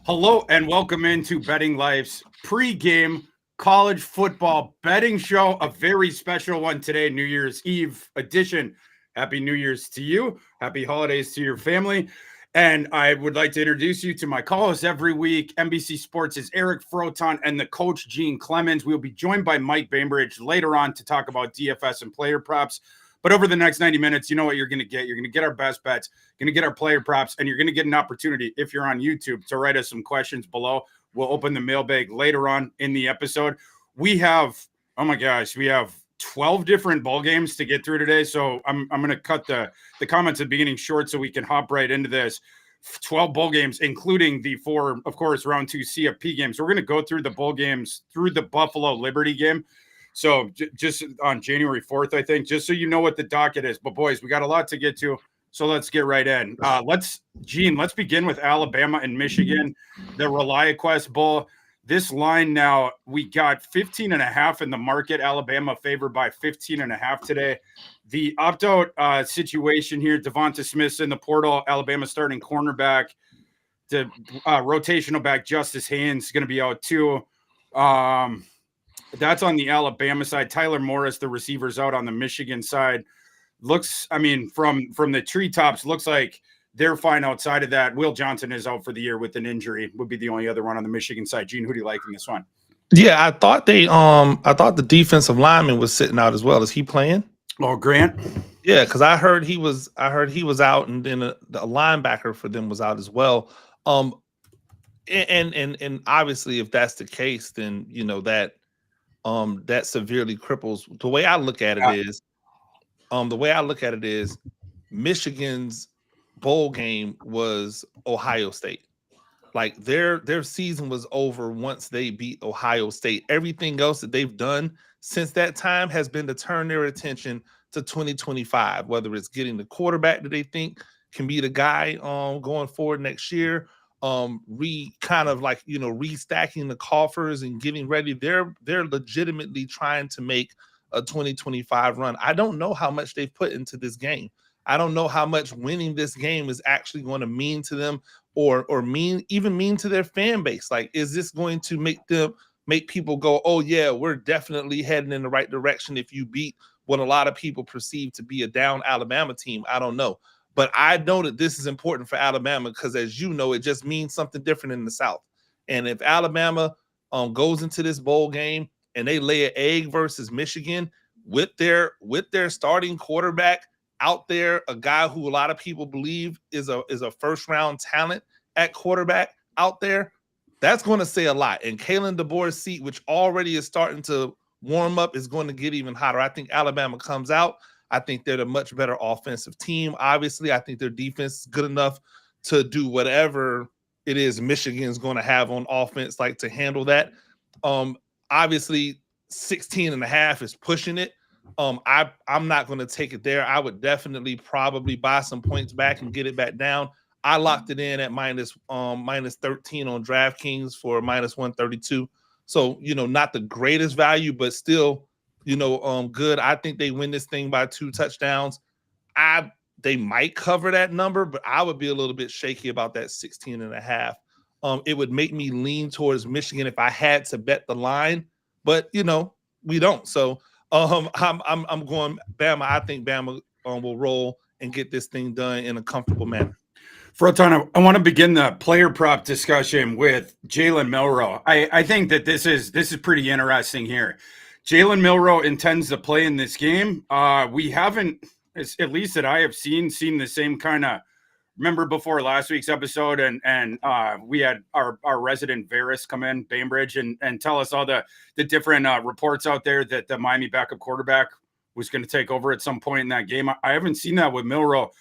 Hello and welcome into Betting Life's pregame college football betting show. A very special one today, New Year's Eve edition. Happy New Year's to you. Happy holidays to your family. And I would like to introduce you to my co-host every week, NBC Sports' Eric Froton and the coach, Gene Clemons. We'll be joined by Mike Bainbridge later on to talk about DFS and player props. But over the next 90 minutes, you know what you're going to get. You're going to get our best bets, going to get our player props, and you're going to get an opportunity, if you're on YouTube, to write us some questions below. We'll open the mailbag later on in the episode. We have, oh my gosh, we have 12 different bowl games to get through today. So I'm going to cut the comments at the beginning short so we can hop right into this. 12 bowl games, including the 4, of course, round 2 CFP games. So we're going to go through the bowl games through the Buffalo Liberty game. So just on January 4th, I think, just so you know what the docket is. But boys, we got a lot to get to. So let's get right in. Let's begin with Alabama and Michigan, the ReliaQuest Bowl. This line now, we got 15.5 in the market. Alabama favored by 15.5 today. The opt-out situation here, Devonta Smith's in the portal. Alabama starting cornerback. The rotational back, Justice Haynes, going to be out too. That's on the Alabama side. Tyler Morris, the receiver's out on the Michigan side. Looks, I mean, from the treetops, looks like they're fine outside of that. Will Johnson is out for the year with an injury. Would be the only other one on the Michigan side. Gene, who do you like in this one? Yeah, I thought the defensive lineman was sitting out as well. Is he playing? Oh, Grant. Yeah, because I heard he was out, and then the linebacker for them was out as well. And obviously, if that's the case, then you know that severely cripples. The way I look at it is, Michigan's bowl game was Ohio State. Like their season was over once they beat Ohio State. Everything else that they've done since that time has been to turn their attention to 2025, whether it's getting the quarterback that they think can be the guy going forward next year, restacking the coffers and getting ready. They're legitimately trying to make a 2025 run. I don't know how much they've put into this game. I don't know how much winning this game is actually going to mean to them or mean to their fan base. Like, is this going to make people go, oh yeah, we're definitely heading in the right direction if you beat what a lot of people perceive to be a down Alabama team? I don't know. But I know that this is important for Alabama because, as you know, it just means something different in the South. And if Alabama goes into this bowl game and they lay an egg versus Michigan with their starting quarterback out there, a guy who a lot of people believe is a first-round talent at quarterback out there, that's going to say a lot. And Kalen DeBoer's seat, which already is starting to warm up, is going to get even hotter. I think Alabama comes out. I think they're the much better offensive team. Obviously, I think their defense is good enough to do whatever it is Michigan's going to have on offense, like to handle that. Obviously, 16.5 is pushing it. I'm not going to take it there. I would definitely probably buy some points back and get it back down. I locked it in at minus 13 on DraftKings for minus 132. So, not the greatest value, but still, good. I think they win this thing by 2 touchdowns. They might cover that number, but I would be a little bit shaky about that 16.5. It would make me lean towards Michigan if I had to bet the line, but we don't. So I'm going Bama. I think Bama will roll and get this thing done in a comfortable manner. Froton, I want to begin the player prop discussion with Jalen Milroe. I think that this is pretty interesting here. Jalen Milroe intends to play in this game. We haven't, at least that I have seen the same kind of. Remember before last week's episode, and we had our resident Varys come in, Bainbridge, and tell us all the different reports out there that the Miami backup quarterback was going to take over at some point in that game. I haven't seen that with Milroe.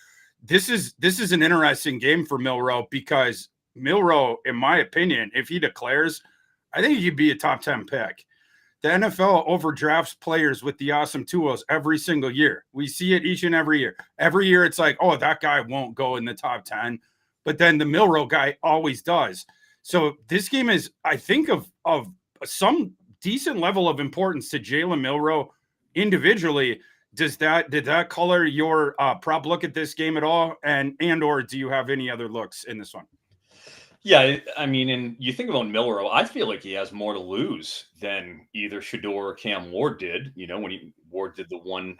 This is an interesting game for Milroe because Milroe, in my opinion, if he declares, I think he'd be a top 10 pick. The NFL overdrafts players with the awesome tools every single year. We see it each and every year. Every year it's like, oh, that guy won't go in the top 10. But then the Milroe guy always does. So this game is, I think, of some decent level of importance to Jalen Milroe individually. Did that color your prop look at this game at all? And or do you have any other looks in this one? Yeah, I mean, and you think about Milroe, I feel like he has more to lose than either Shador or Cam Ward did. When Ward did the 1/2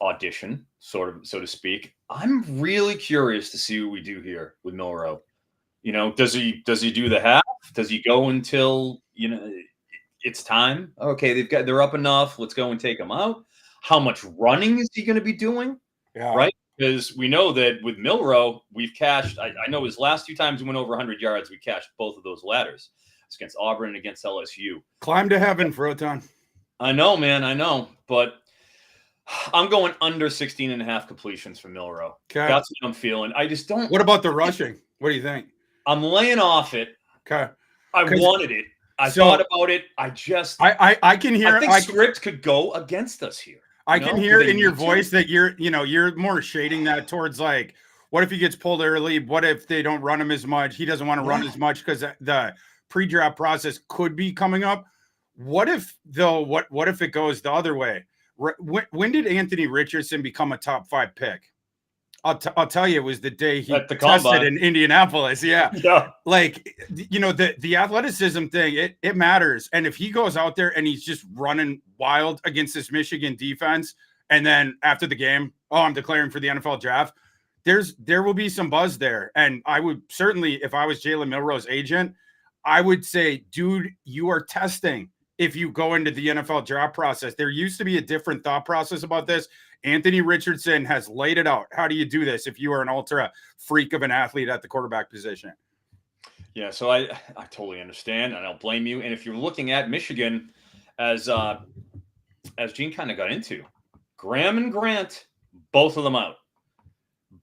audition, sort of, so to speak. I'm really curious to see what we do here with Milroe. Does he do the half? Does he go until it's time? Okay, they're up enough. Let's go and take them out. How much running is he going to be doing? Yeah. Right? Because we know that with Milroe, we've cashed. I know his last 2 times he went over 100 yards, we cashed both of those ladders. It's against Auburn and against LSU. Climb to heaven, Froton. I know, man. I know. But I'm going under 16.5 completions for Milroe. Okay. That's what I'm feeling. I just don't. What about the rushing? What do you think? I'm laying off it. Okay. I wanted it. I thought about it. I can hear. I think script could go against us here. I can hear in your voice that you're more shading that towards like, what if he gets pulled early? What if they don't run him as much? He doesn't want to run as much because the pre-draft process could be coming up. What if it goes the other way? When did Anthony Richardson become a top 5 pick? I'll tell you, it was the day he tested in Indianapolis. Yeah. Like, the athleticism thing, it matters. And if he goes out there and he's just running wild against this Michigan defense, and then after the game, I'm declaring for the NFL draft, there will be some buzz there. And I would certainly, if I was Jalen Milroe's agent, I would say, dude, you are testing. If you go into the NFL draft process, there used to be a different thought process about this. Anthony Richardson has laid it out. How do you do this if you are an ultra freak of an athlete at the quarterback position? Yeah, so I totally understand. I don't blame you. And if you're looking at Michigan, as Gene kind of got into, Graham and Grant, both of them out.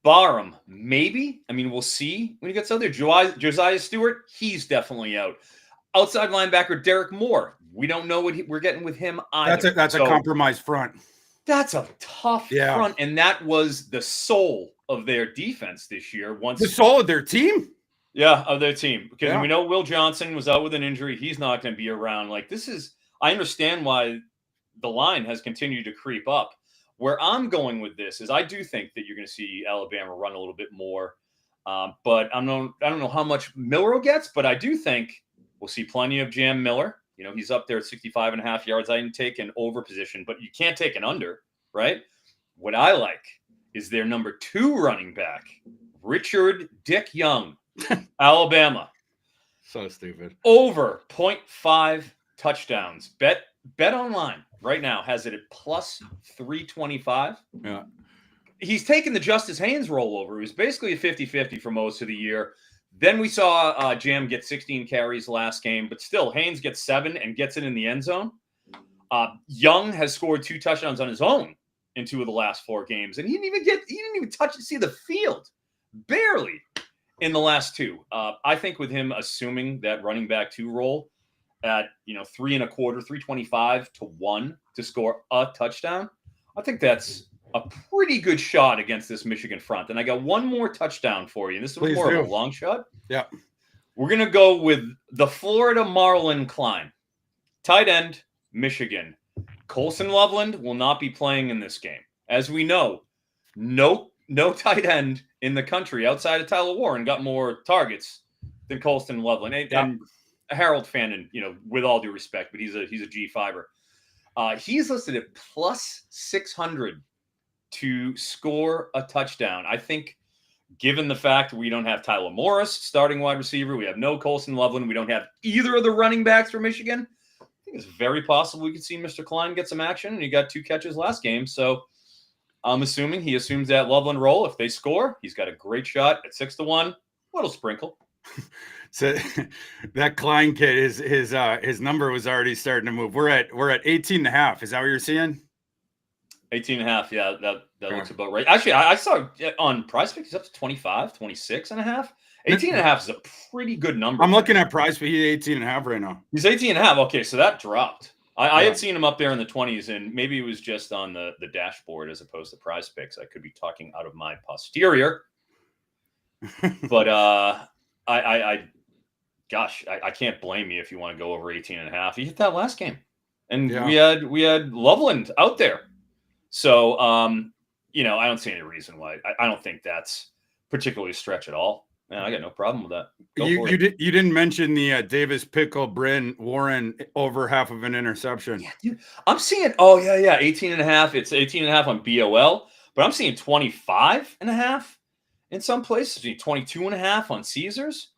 Barham, maybe. I mean, we'll see when he gets out there. Josiah Stewart, he's definitely out. Outside linebacker Derek Moore, we don't know what we're getting with him either. That's a compromised front. That's a tough front, and that was the soul of their defense this year. The soul of their team? Yeah, of their team. Because we know Will Johnson was out with an injury. He's not going to be around. Like, I understand why the line has continued to creep up. Where I'm going with this is I do think that you're going to see Alabama run a little bit more. But I don't know how much Milroe gets, but I do think we'll see plenty of Jam Miller. He's up there at 65.5 yards. I didn't take an over position, but you can't take an under, right? What I like is their number 2 running back, Richard Dick Young, Alabama. So stupid. Over 0.5 touchdowns. Bet online right now has it at plus 325. Yeah. He's taken the Justice Haynes rollover. It was basically a 50-50 for most of the year. Then we saw Jam get 16 carries last game, but still Haynes gets 7 and gets it in the end zone. Young has scored 2 touchdowns on his own in 2 of the last 4 games, and he didn't even see the field, barely, in the last 2. I think with him assuming that running back 2 role at 3.25, 325 to 1 to score a touchdown, I think that's a pretty good shot against this Michigan front. And I got one more touchdown for you. This is more of a long shot. Yeah. We're going to go with the Florida Marlin Klein. Tight end, Michigan. Colson Loveland will not be playing in this game. As we know, no tight end in the country outside of Tyler Warren got more targets than Colson Loveland. And Harold Fannin, with all due respect, but he's a G5er. He's listed at plus 600 to score a touchdown. I think, given the fact we don't have Tyler Morris, starting wide receiver, we have no Colson Loveland, we don't have either of the running backs for Michigan, I think it's very possible we could see Mr. Klein get some action, and he got 2 catches last game. So I'm assuming he assumes that Loveland role. If they score, he's got a great shot at 6-1. Little sprinkle. So that Klein kid, his number was already starting to move. We're at 18.5. Is that what you're seeing? 18.5. Yeah, that looks about right. Actually, I saw on PrizePicks he's up to 25, 26.5. 18.5 is a pretty good number. I'm looking at PrizePicks. He's 18.5 right now. He's 18.5. Okay, so that dropped. I had seen him up there in the 20s, and maybe it was just on the dashboard as opposed to PrizePicks. I could be talking out of my posterior. But I can't blame you if you want to go over 18.5. He hit that last game. And we had Loveland out there. So, I don't see any reason why. I don't think that's particularly a stretch at all. Man, I got no problem with that. You didn't mention the Davis Pickle Bryn Warren over half of an interception. Yeah, dude. I'm seeing 18.5. It's 18.5 on BOL, but I'm seeing 25.5 in some places, 22.5 on Caesars.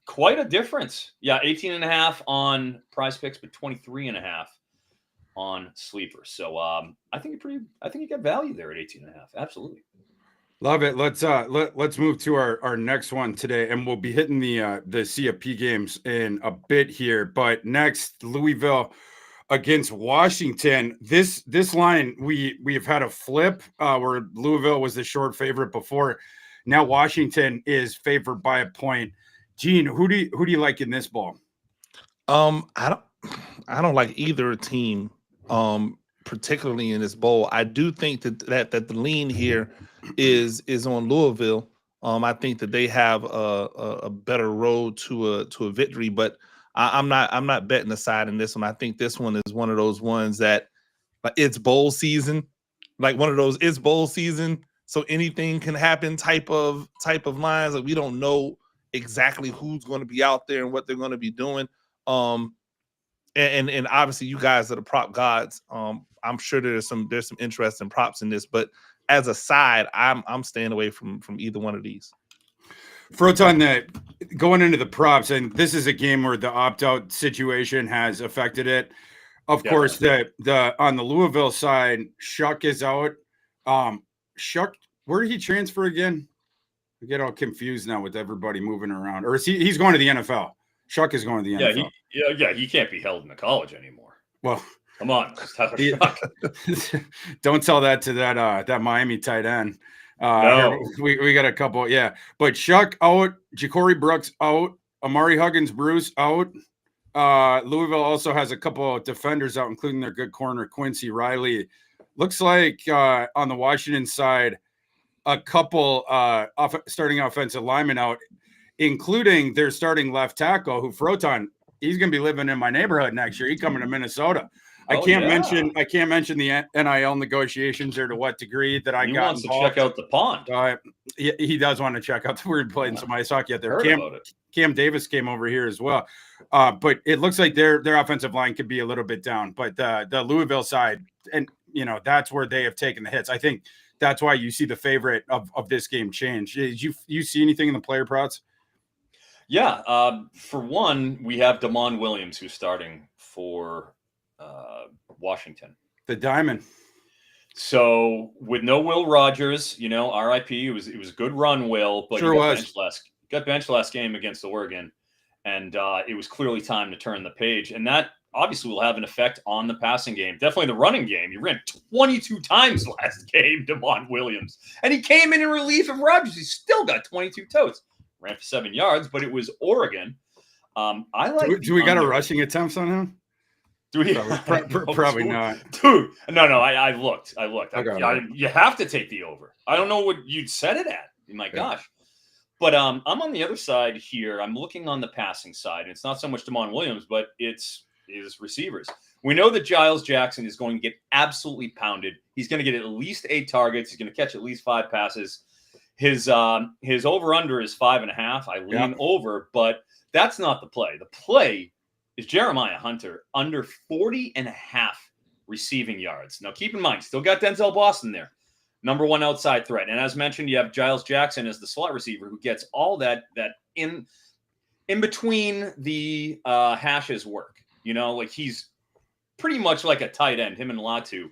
Quite a difference. Yeah, 18.5 on Prize Picks, but 23.5 on Sleepers. So I think you got value there at 18.5. Absolutely. Love it. Let's move to our next one today, and we'll be hitting the CFP games in a bit here. But next, Louisville against Washington. This line we have had a flip where Louisville was the short favorite before. Now Washington is favored by a point. Gene, who do you like in this ball? I don't like either team, particularly in this bowl. I do think that the lean here is on Louisville. I think that they have a better road to a victory, but I'm not betting aside in this one. I think this one is one of those ones that it's bowl season, like one of those it's bowl season, so anything can happen type of lines. Like we don't know exactly who's going to be out there and what they're going to be doing. And obviously you guys are the prop gods. I'm sure there's some interesting props in this, but as a side, I'm staying away from either one of these. Froton, that going into the props, and this is a game where the opt-out situation has affected it. Of course, the on the Louisville side, Shuck is out. Shuck, where did he transfer again? I get all confused now with everybody moving around. Or is he's going to the NFL? Shuck is going to the NFL. He can't be held in the college anymore. Well, come on, Shuck. Don't tell that to that Miami tight end. No. We got a couple, yeah. But Shuck out, Ja'Cory Brooks out, Amari Huggins Bruce out. Louisville also has a couple of defenders out, including their good corner Quincy Riley. Looks like on the Washington side, a couple starting offensive linemen out, including their starting left tackle, who Froton, he's going to be living in my neighborhood next year. He's coming to Minnesota. I can't mention the NIL negotiations or to what degree that he wants involved. To check out the pond. He does want to check out the weird playing some ice hockey out there. Cam Davis came over here as well. But it looks like their offensive line could be a little bit down. But the Louisville side, and that's where they have taken the hits. I think that's why you see the favorite of this game change. Did you see anything in the player props? Yeah. For one, we have Damon Williams, who's starting for Washington. The Diamond. So with no Will Rogers, RIP, it was a good run, Will, but sure got benched last game against Oregon, and it was clearly time to turn the page. And that obviously will have an effect on the passing game. Definitely the running game. He ran 22 times last game, Damon Williams. And he came in relief of Rogers. He still got 22 totes. Ran for 7 yards, but it was Oregon. I like. Do we got a rushing attempt on him? Do we? Probably not. Dude, no. I looked. Okay. You have to take the over. I don't know what you'd set it at. My gosh. But I'm on the other side here. I'm looking on the passing side. It's not so much Damon Williams, but it's his receivers. We know that Giles Jackson is going to get absolutely pounded. He's going to get at least 8 targets. He's going to catch at least 5 passes. His over-under is 5.5. I lean over, but that's not the play. The play is Jeremiah Hunter under 40.5 receiving yards. Now, keep in mind, still got Denzel Boston there. Number 1 outside threat. And as mentioned, you have Giles Jackson as the slot receiver who gets all that in between the hashes work. Like he's pretty much like a tight end, him and Latu.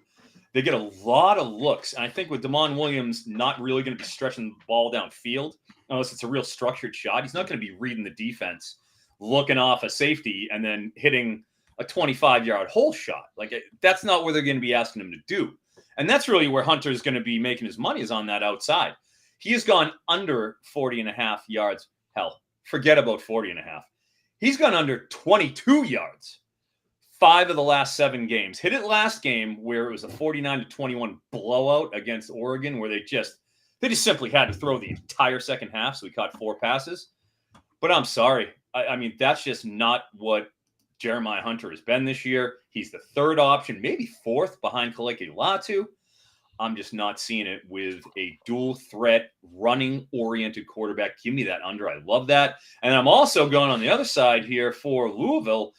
They get a lot of looks. And I think with Damon Williams not really going to be stretching the ball downfield, unless it's a real structured shot, he's not going to be reading the defense, looking off a safety, and then hitting a 25-yard hole shot. Like that's not what they're going to be asking him to do. And that's really where Hunter's going to be making his money is on that outside. He has gone under 40.5 yards. Hell, forget about 40.5. He's gone under 22 yards. 5 of the last 7 games. Hit it last game where it was a 49-21 blowout against Oregon, where they just simply had to throw the entire second half. So he caught 4 passes. But I'm sorry. I mean, that's just not what Jeremiah Hunter has been this year. He's the 3rd option, maybe 4th behind Kaleki Latu. I'm just not seeing it with a dual threat, running-oriented quarterback. Give me that under. I love that. And I'm also going on the other side here for Louisville.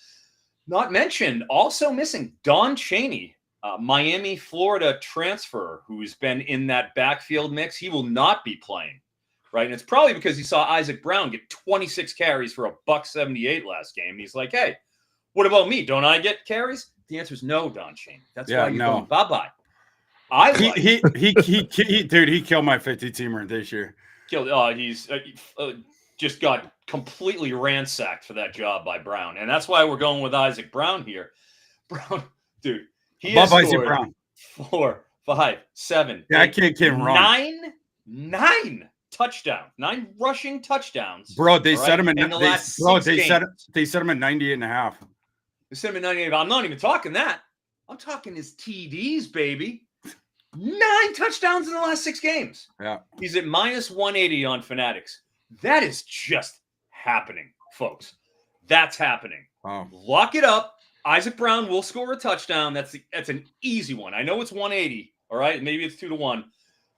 Not mentioned, also missing Don Chaney, Miami, Florida transfer, who's been in that backfield mix. He will not be playing, right? And it's probably because he saw Isaac Brown get 26 carries for $178 last game. And he's like, hey, what about me? Don't I get carries? The answer is no, Don Chaney. That's why you're going bye-bye. He killed my 50-teamer this year. He's just got completely ransacked for that job by Brown, and that's why we're going with Isaac Brown here. Brown, dude, he has scored 4, 5, 7. Yeah, I can't run. 9 touchdowns, 9 rushing touchdowns. Bro, they set him in the last 6 games. They set him at 98.5. They set him at 98. I'm not even talking that. I'm talking his TDs, baby. 9 touchdowns in the last 6 games. Yeah. He's at -180 on Fanatics. That is just happening, folks. That's happening. Wow. Lock it up. Isaac Brown will score a touchdown. That's an easy one. I know it's 180. All right. Maybe it's 2-1.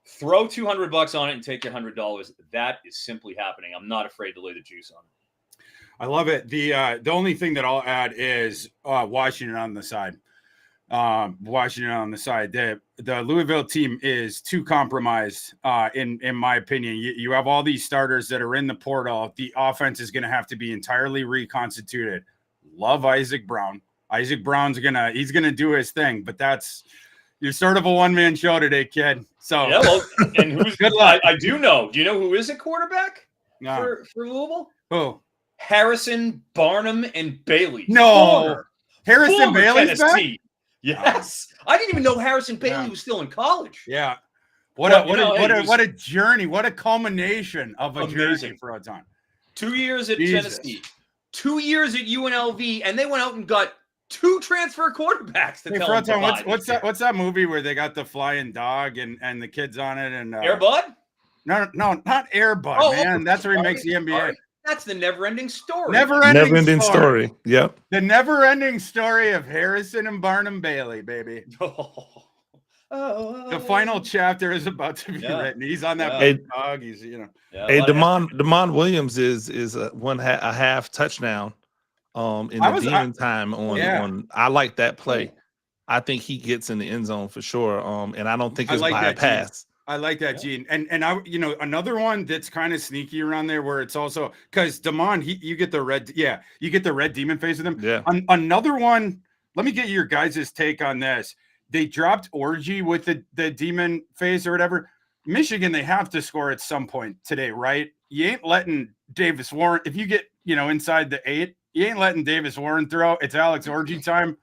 Throw $200 on it and take your $100. That is simply happening. I'm not afraid to lay the juice on it. I love it. The only thing that I'll add is Washington on the side. The Louisville team is too compromised, in my opinion. You have all these starters that are in the portal. The offense is going to have to be entirely reconstituted. Love Isaac Brown. Isaac Brown's he's gonna do his thing, but you're sort of a one-man show today, kid. So yeah, well, and who's good luck. I do know. Do you know who is a quarterback for Louisville? Who? Harrison, Barnum, and Bailey. No, Harrison Bailey's Tennessee. back? Yes, I didn't even know Harrison Bailey was still in college. Yeah, what a journey! What a culmination of a journey for Froton. 2 years at Tennessee, 2 years at UNLV, and they went out and got 2 transfer quarterbacks. Froton, what's that movie where they got the flying dog and the kids on it and Air Bud? No, not Air Bud, man. That's where he makes the NBA. That's the never-ending story. Never-ending story. Yep. The never-ending story of Harrison and Barnum Bailey, baby. The final chapter is about to be written. He's on that big dog. He's Damon Williams is a half touchdown in the demon time on. I like that play. I think he gets in the end zone for sure. And I don't think it's by a pass. I like that, Gene. And I, another one that's kind of sneaky around there where it's also because Damon, you get the red demon face with him. Yeah. Another one, let me get your guys' take on this. They dropped Orgy with the demon face or whatever. Michigan, they have to score at some point today, right? You ain't letting Davis Warren, if you get, inside the 8, you ain't letting Davis Warren throw. It's Alex Orgy time.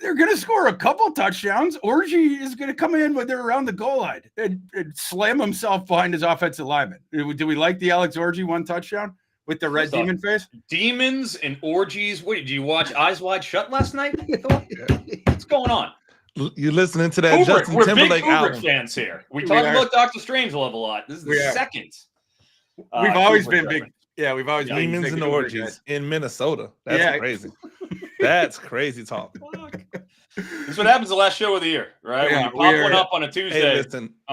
They're going to score a couple touchdowns. Orgy is going to come in when they're around the goal line and slam himself behind his offensive lineman. Do we like the Alex Orgy 1 touchdown with the red demon face? Demons and orgies. Wait, did you watch Eyes Wide Shut last night? What's going on? You listening to that Justin Timberlake album? We're big Kubrick fans here. We talk about Dr. Strangelove a lot. This is the second. We've always been big. Yeah, we've always been demons and orgies in Minnesota. That's crazy. That's crazy talk. This is what happens the last show of the year, right? Yeah, when you pop one up on a Tuesday.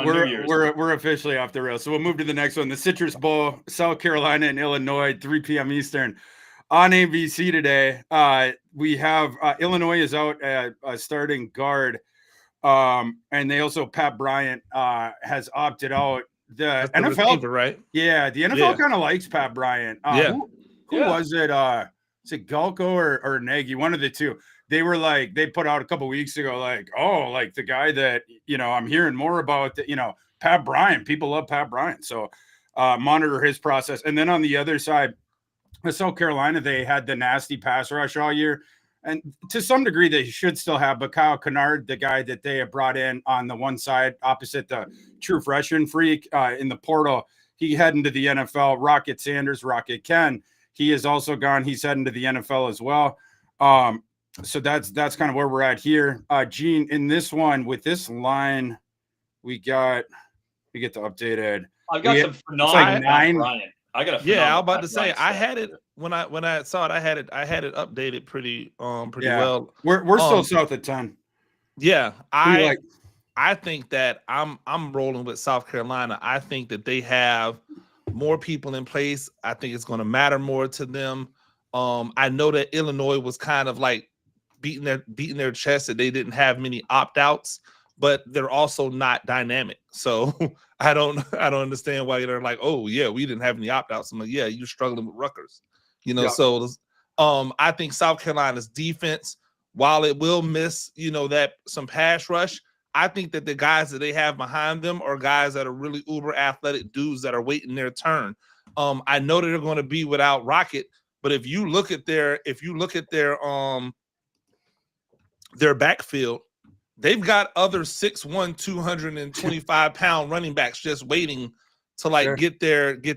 We're officially off the rails. So we'll move to the next one. The Citrus Bowl, South Carolina and Illinois, 3 p.m. Eastern on ABC today. We have Illinois is out at starting guard. And they also, Pat Bryant has opted out. The NFL, receiver, right? Yeah, the NFL kind of likes Pat Bryant. Who was it? Is it Galko or Nagy? One of the two. They were like, they put out a couple weeks ago, like, the guy that, I'm hearing more about, that, Pat Bryant. People love Pat Bryant. So monitor his process. And then on the other side, South Carolina, they had the nasty pass rush all year. And to some degree, they should still have. But Kyle Kennard, the guy that they have brought in on the one side opposite the true freshman freak in the portal, he heading to the NFL. Rocket Sanders, Rocket Ken, he is also gone. He's heading to the NFL as well. So that's kind of where we're at here. Gene, in this one with this line, we get the updated. I've got some phenomenal 9. Bryant. I got a I was about to say I had it when I saw it. I had it updated pretty well. We're still south of 10. Yeah, I I think that I'm rolling with South Carolina. I think that they have more people in place. I think it's going to matter more to them. I know that Illinois was kind of like beating their chest that they didn't have many opt-outs, but they're also not dynamic. So I don't understand why they're like, oh yeah, we didn't have any opt-outs. I'm like, yeah, you're struggling with Rutgers, So I think South Carolina's defense, while it will miss, that some pass rush, I think that the guys that they have behind them are guys that are really uber athletic dudes that are waiting their turn. I know that they're going to be without Rocket, but if you look at their backfield, they've got other 6'1", 225-pound running backs just waiting to get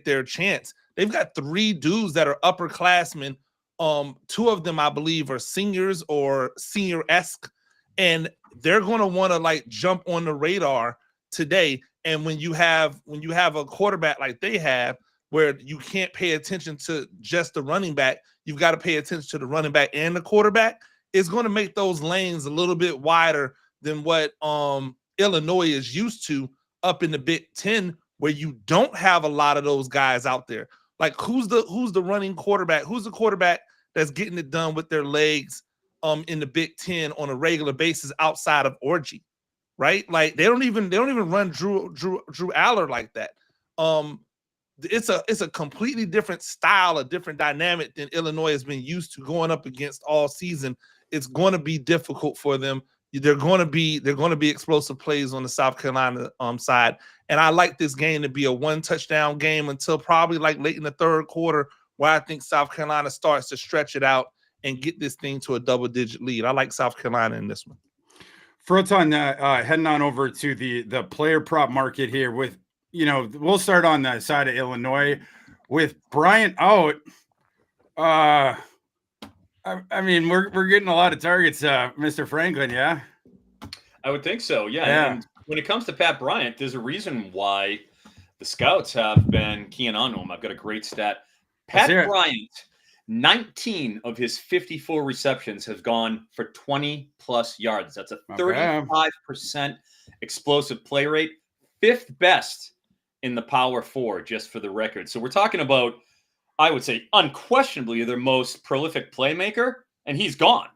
their chance. They've got 3 dudes that are upperclassmen. 2 of them, I believe, are seniors or senior-esque, and they're going to want to jump on the radar today. And when you have a quarterback like they have, where you can't pay attention to just the running back, you've got to pay attention to the running back and the quarterback. It's going to make those lanes a little bit wider than what Illinois is used to up in the Big Ten, where you don't have a lot of those guys out there. Like who's the running quarterback? Who's the quarterback that's getting it done with their legs in the Big Ten on a regular basis outside of Orgy, right? Like they don't even run Drew Aller like that. It's a completely different style, a different dynamic than Illinois has been used to going up against all season. It's going to be difficult for them. They're going to be explosive plays on the South Carolina side, and I like this game to be a 1-touchdown game until probably late in the third quarter, where I think South Carolina starts to stretch it out and get this thing to a double-digit lead. I like South Carolina in this one. Froton, heading on over to the player prop market here with. We'll start on the side of Illinois with Bryant out. I mean, we're getting a lot of targets, Mr. Franklin. Yeah, I would think so. Yeah. And when it comes to Pat Bryant, there's a reason why the scouts have been keying on him. I've got a great stat. Pat Bryant, 19 of his 54 receptions have gone for 20+ yards. That's a 35% explosive play rate, 5th best in the Power 4, just for the record. So we're talking about, I would say, unquestionably their most prolific playmaker, and he's gone.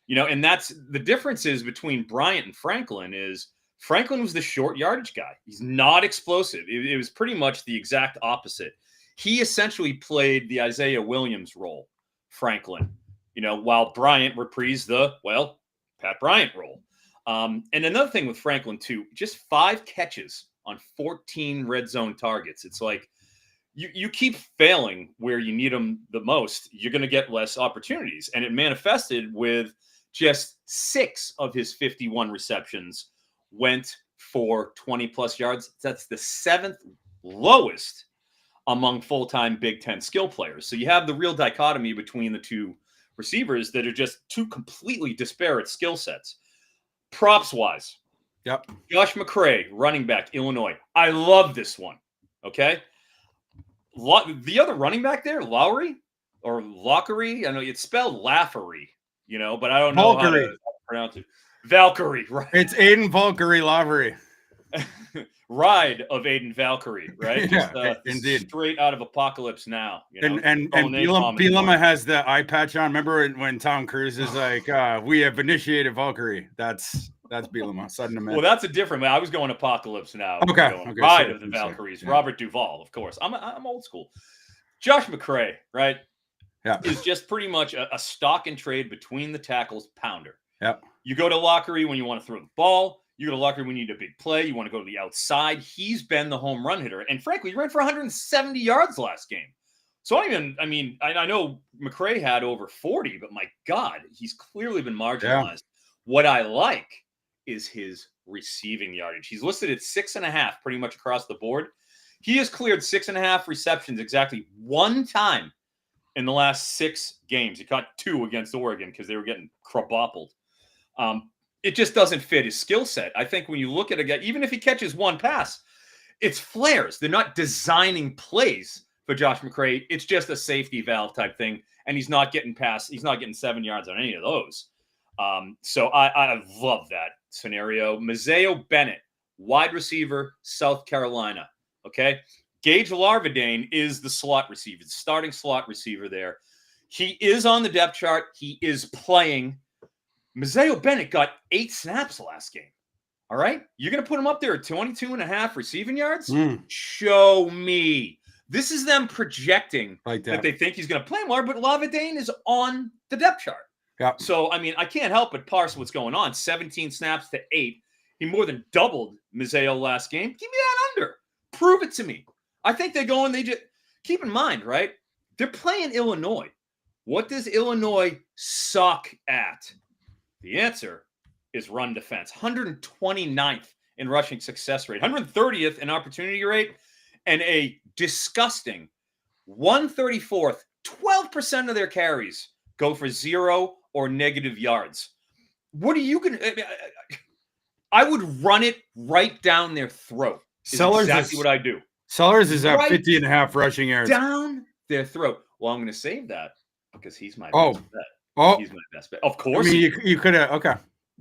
And that's the differences between Bryant and Franklin is Franklin was the short yardage guy. He's not explosive. It was pretty much the exact opposite. He essentially played the Isaiah Williams role, Franklin, while Bryant reprised the Pat Bryant role. And another thing with Franklin, too, just 5 catches on 14 red zone targets. It's like you keep failing where you need them the most, you're going to get less opportunities. And it manifested with just 6 of his 51 receptions went for 20+ yards. That's the 7th lowest among full-time Big Ten skill players. So you have the real dichotomy between the 2 receivers that are just 2 completely disparate skill sets. Props-wise, yep. Josh McCray, running back, Illinois. I love this one. Okay. The other running back there, Lowry or Lockery. I know it's spelled Laffery, but I don't know how to pronounce it. Valkyrie, right? It's Aiden Valkyrie Lowry. Ride of Aiden Valkyrie, right? Yeah, indeed. Straight out of Apocalypse Now. And Bielema has the eye patch on. Remember when Tom Cruise is like, we have initiated Valkyrie. That's Bielema. Sudden amendment. Well, that's a different way. I was going Apocalypse Now. Okay. Ride of the Valkyries. Yeah. Robert Duvall, of course. I'm old school. Josh McCray, right? Yeah. Is just pretty much a stock and trade between the tackles pounder. Yep. You go to Lockery when you want to throw the ball. You go to Lockery when you need a big play. You want to go to the outside. He's been the home run hitter. And frankly, he ran for 170 yards last game. So I know McCray had over 40, but my God, he's clearly been marginalized. Yeah. What I like is his receiving yardage. He's listed at 6.5 pretty much across the board. He has cleared 6.5 receptions exactly 1 time in the last 6 games. He caught 2 against Oregon because they were getting craboppled. It just doesn't fit his skill set. I think when you look at a guy, even if he catches 1 pass, it's flares. They're not designing plays for Josh McCray. It's just a safety valve type thing, and he's not getting past. He's not getting 7 yards on any of those. So I love that scenario. Mazeo Bennett, wide receiver, South Carolina. Okay. Gage Larvadane is the slot receiver, the starting slot receiver there. He is on the depth chart. He is playing. Mazeo Bennett got 8 snaps last game. All right. You're going to put him up there at 22.5 receiving yards? Show me. This is them projecting that they think he's going to play more, but Larvadane is on the depth chart. Yep. So, I mean, I can't help but parse what's going on. 17 snaps to 8. He more than doubled Mazeo last game. Give me that under. Prove it to me. I think they go and they just keep in mind, right? They're playing Illinois. What does Illinois suck at? The answer is run defense. 129th in rushing success rate, 130th in opportunity rate, and a disgusting 134th. 12% of their carries go for 0 or negative yards. What are you going to... I would run it right down their throat. Sellers exactly what I do. Sellers is at 50.5 rushing yards. Down their throat. Well, I'm going to save that because he's my best bet. He's my best bet. Of course. I mean, you could have. Okay.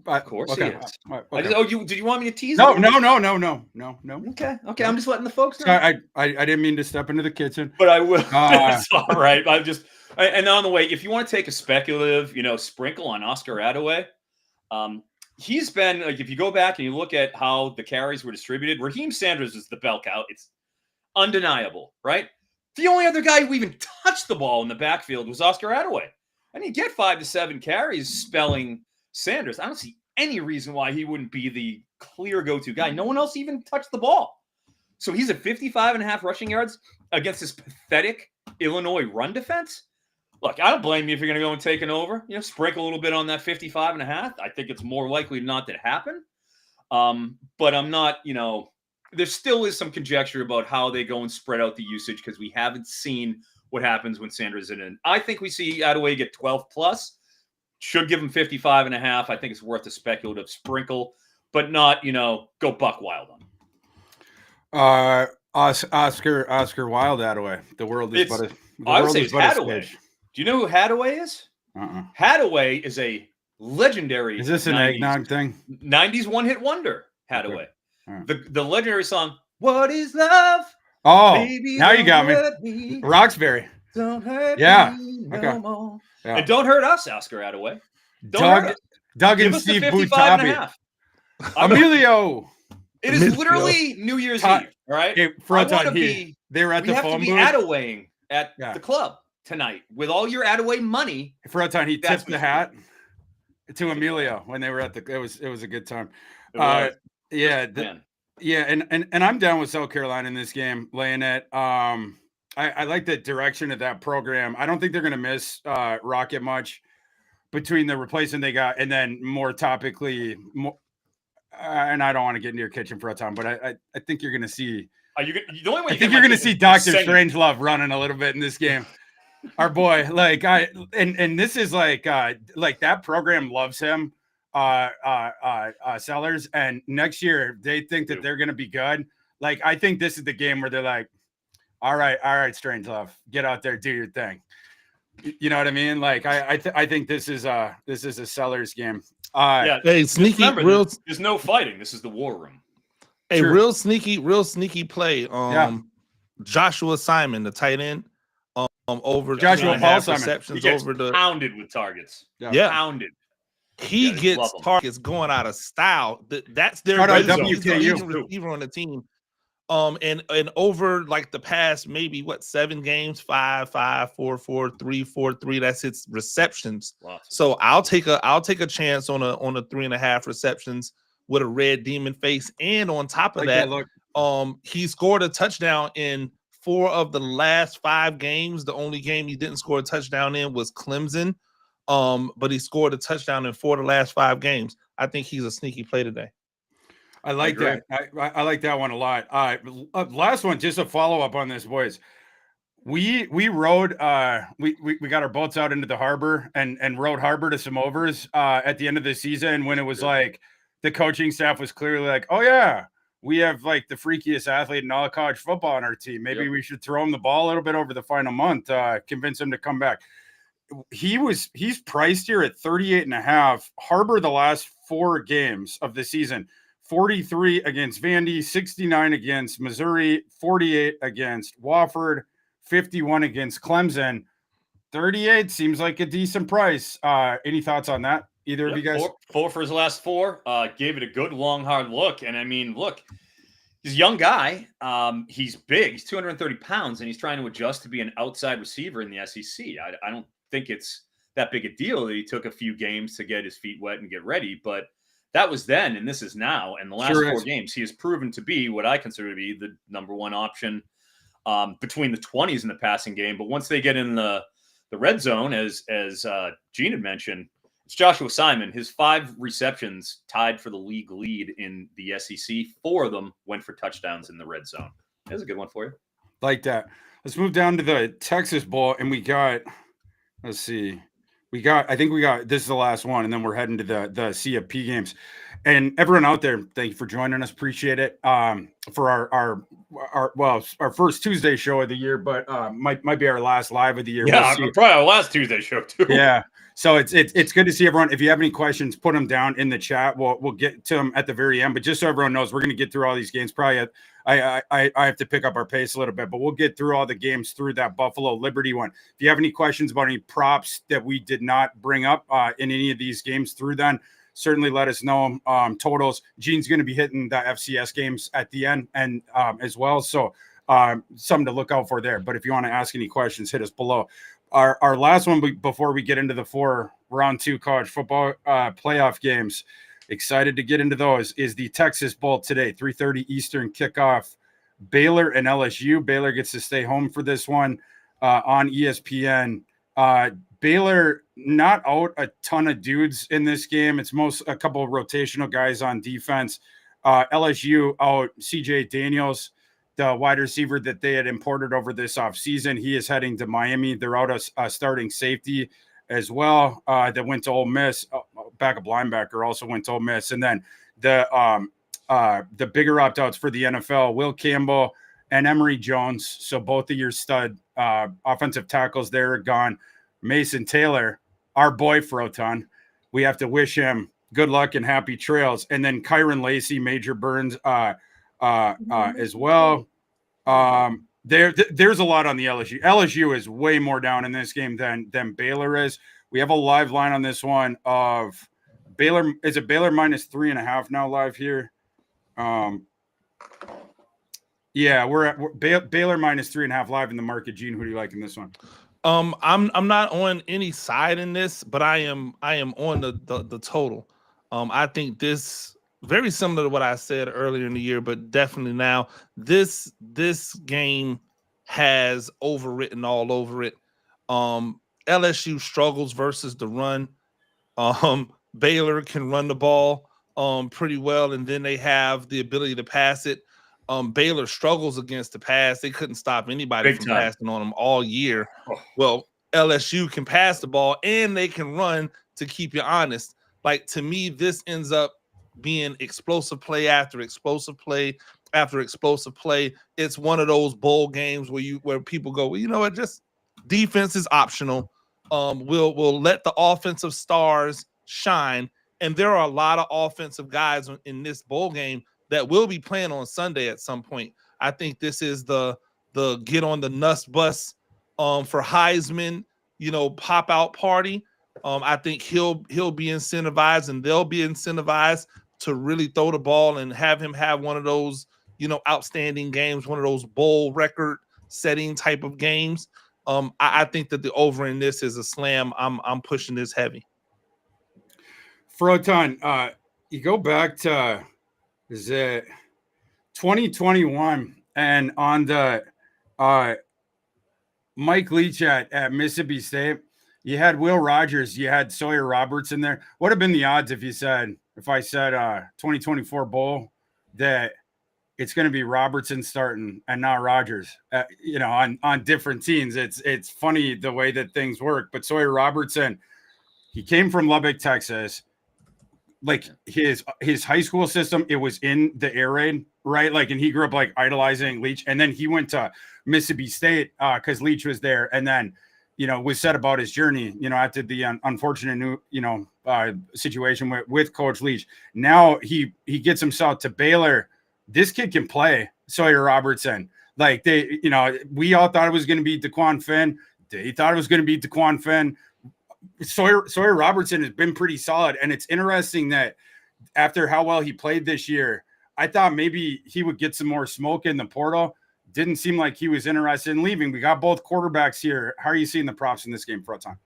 Of course he is. Okay. Did you want me to tease? No. Okay. I'm just letting the folks know. I didn't mean to step into the kitchen, but I will. It's all right. And on the way, if you want to take a speculative, sprinkle on Oscar Adaway, he's been like, if you go back and you look at how the carries were distributed, Raheem Sanders is the bell cow. It's undeniable, right? The only other guy who even touched the ball in the backfield was Oscar Adaway. And you get 5 to 7 carries spelling Sanders. I don't see any reason why he wouldn't be the clear go-to guy. No one else even touched the ball. So he's at 55.5 rushing yards against this pathetic Illinois run defense. Look, I don't blame you if you're going to go and take an over. Sprinkle a little bit on that 55.5. I think it's more likely not to happen. But I'm not, there still is some conjecture about how they go and spread out the usage because we haven't seen what happens when Sanders is in. I think we see Adaway get 12 plus. Should give him 55.5. I think it's worth a speculative sprinkle, but not, go buck wild on. Oscar Wilde Adaway. The world is but a stage. Do you know who Hadaway is? Hadaway is a legendary. Is this an eggnog thing? 90s one-hit wonder. Hadaway. Okay. The legendary song, What is Love? Oh, Baby, now you got me. Roxbury. Don't hurt me no more. Yeah. And don't hurt us, Oscar Adaway. Doug and Steve Butabi. Emilio. It is literally New Year's Eve, all right? Hey, they were at the phone booth. We have to be Adawaying at the club tonight with all your Adaway money. Froton, he tipped the hat to Emilio when they were at it was a good time. And I'm down with South Carolina in this game, laying it. I like the direction of that program. I don't think they're going to miss Rocket much between the replacement they got and then more topically. And I don't want to get into your kitchen for a time, but I think you're going to see. The only way I think you're going to see Dr. Strangelove running a little bit in this game. Our boy, and this is like that program loves him. Sellers, and next year they think that they're going to be good. I think this is the game where they're like, all right, Strangelove, get out there, do your thing. You know what I mean? I think this is a Sellers game. Hey, sneaky, remember, there's no fighting. This is the war room. Hey, real sneaky play. Joshua Simon, the tight end, over Joshua Paul Simon. He gets pounded with targets. Pounded. He gets targets going out of style. That's their receiver on the team. And over the past maybe 7 games, 5, 4, 4, 3, 4, 3. That's his receptions. Wow. So I'll take a chance on a 3.5 receptions with a red demon face. And on top of that, he scored a touchdown in 4 of the last 5 games. The only game he didn't score a touchdown in was Clemson. But he scored a touchdown in 4 of the last 5 games. I think he's a sneaky play today. I like that. I like that one a lot. Last one, just a follow up on this, boys. We rode. We got our boats out into the harbor and rode harbor to some overs at the end of the season when it was the coaching staff was clearly like, oh yeah, we have the freakiest athlete in all of college football on our team. Maybe we should throw him the ball a little bit over the final month, convince him to come back. he's priced here at 38.5. Harbor the last 4 games of the season, 43 against Vandy, 69 against Missouri, 48 against Wofford, 51 against Clemson. 38 seems like a decent price. Any thoughts on that? Either of you guys? Four for his last 4. Gave it a good, long, hard look. And I mean, look, he's a young guy. He's big. He's 230 pounds, and he's trying to adjust to be an outside receiver in the SEC. I don't think it's that big a deal that he took a few games to get his feet wet and get ready. But that was then, and this is now. And the last 4 games, he has proven to be what I consider to be the number 1 option between the 20s in the passing game. But once they get in the red zone, as Gene had mentioned, it's Joshua Simon. His 5 receptions tied for the league lead in the SEC. 4 of them went for touchdowns in the red zone. That's a good one for you. Like that. Let's move down to the Texas Bowl, and we got, let's see. I think we got, this is the last one, and then we're heading to the CFP games. And everyone out there, thank you for joining us. Appreciate it. For our first Tuesday show of the year, but might be our last live of the year. Yeah, probably our last Tuesday show too. Yeah. So it's good to see everyone. If you have any questions, put them down in the chat. We'll get to them at the very end. But just so everyone knows, we're going to get through all these games. Probably I have to pick up our pace a little bit, but we'll get through all the games through that Buffalo Liberty one. If you have any questions about any props that we did not bring up in any of these games through then, certainly let us know. Totals. Gene's going to be hitting the FCS games at the end and as well. So something to look out for there. But if you want to ask any questions, hit us below. Our last one before we get into the 4 round 2 college football playoff games, excited to get into those, is the Texas Bowl today, 3:30 Eastern kickoff. Baylor and LSU. Baylor gets to stay home for this one on ESPN. Baylor not out a ton of dudes in this game. It's a couple of rotational guys on defense. LSU out CJ Daniels, the wide receiver that they had imported over this offseason. He is heading to Miami. They're out a starting safety as well that went to Ole Miss. Backup linebacker also went to Ole Miss. And then the bigger opt-outs for the NFL, Will Campbell and Emory Jones. So both of your stud offensive tackles there are gone. Mason Taylor, our boy Froton, we have to wish him good luck and happy trails. And then Kyron Lacey, Major Burns as well. There's a lot on the LSU. LSU is way more down in this game than Baylor is. We have a live line on this one of Baylor. Is it Baylor minus 3.5 now live here? Yeah, we're at Baylor minus 3.5 live in the market. Gene, who do you like in this one? I'm not on any side in this, but I am on the total. I think this very similar to what I said earlier in the year, but definitely now this game has overwritten all over it. LSU struggles versus the run. Baylor can run the ball pretty well, and then they have the ability to pass it. Baylor struggles against the pass. They couldn't stop anybody from passing on them all year. Well, LSU can pass the ball and they can run to keep you honest. Like, to me, this ends up being explosive play after explosive play after explosive play. It's one of those bowl games where people go, well, you know what, just defense is optional. We'll let the offensive stars shine. And there are a lot of offensive guys in this bowl game that will be playing on Sunday at some point. I think this is the get on the Nuss bus for Heisman, pop out party. I think he'll be incentivized and they'll be incentivized to really throw the ball and have him have one of those, outstanding games, one of those bowl record setting type of games. I think that the over in this is a slam. I'm pushing this heavy. Froton, you go back to, is it 2021 and on the Mike Leach at Mississippi State, you had Will Rogers, you had Sawyer Roberts in there. What have been the odds if I said 2024 bowl that it's going to be Robertson starting and not Rogers, on different teams. It's funny the way that things work, but Sawyer Robertson, he came from Lubbock, Texas. Like his high school system, it was in the air raid, right? Like, and he grew up like idolizing Leach, and then he went to Mississippi State because Leach was there, and then was said about his journey, after the unfortunate situation with Coach Leach. Now he gets himself to Baylor. This kid can play. Sawyer Robertson. Like we all thought it was going to be DeQuan Finn. They thought it was going to be DeQuan Finn. Sawyer Robertson has been pretty solid, and it's interesting that after how well he played this year, I thought maybe he would get some more smoke in the portal. Didn't seem like he was interested in leaving. We got both quarterbacks here. How are you seeing the props in this game, Froton?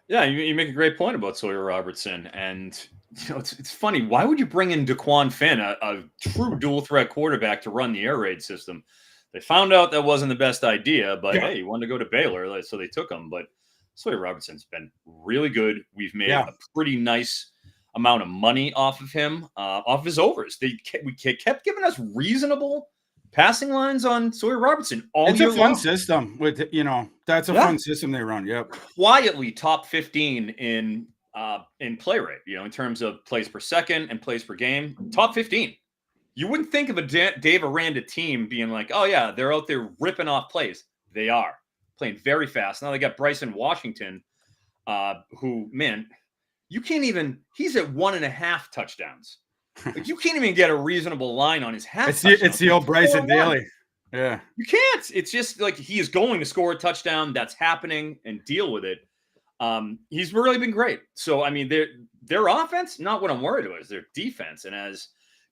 Yeah, you make a great point about Sawyer Robertson, and it's funny. Why would you bring in DeQuan Finn, a true dual threat quarterback, to run the air raid system? They found out that wasn't the best idea, but hey, he wanted to go to Baylor, so they took him. But Sawyer Robertson's been really good. We've made a pretty nice amount of money off of him, off his overs. We kept giving us reasonable passing lines on Sawyer Robertson all year long. It's a fun system with, that's a fun system they run. Yep. Quietly top 15 in play rate, in terms of plays per second and plays per game, top 15. You wouldn't think of a Dave Aranda team being like, oh yeah, they're out there ripping off plays. They are playing very fast. Now they got Bryson Washington, who, man, you can't even, he's at 1.5 touchdowns. Like, you can't even get a reasonable line on his half. It's the old Bryson Daly. Yeah. You can't. It's just like he is going to score a touchdown. That's happening, and deal with it. He's really been great. So, I mean, their offense, not what I'm worried about, is their defense. And as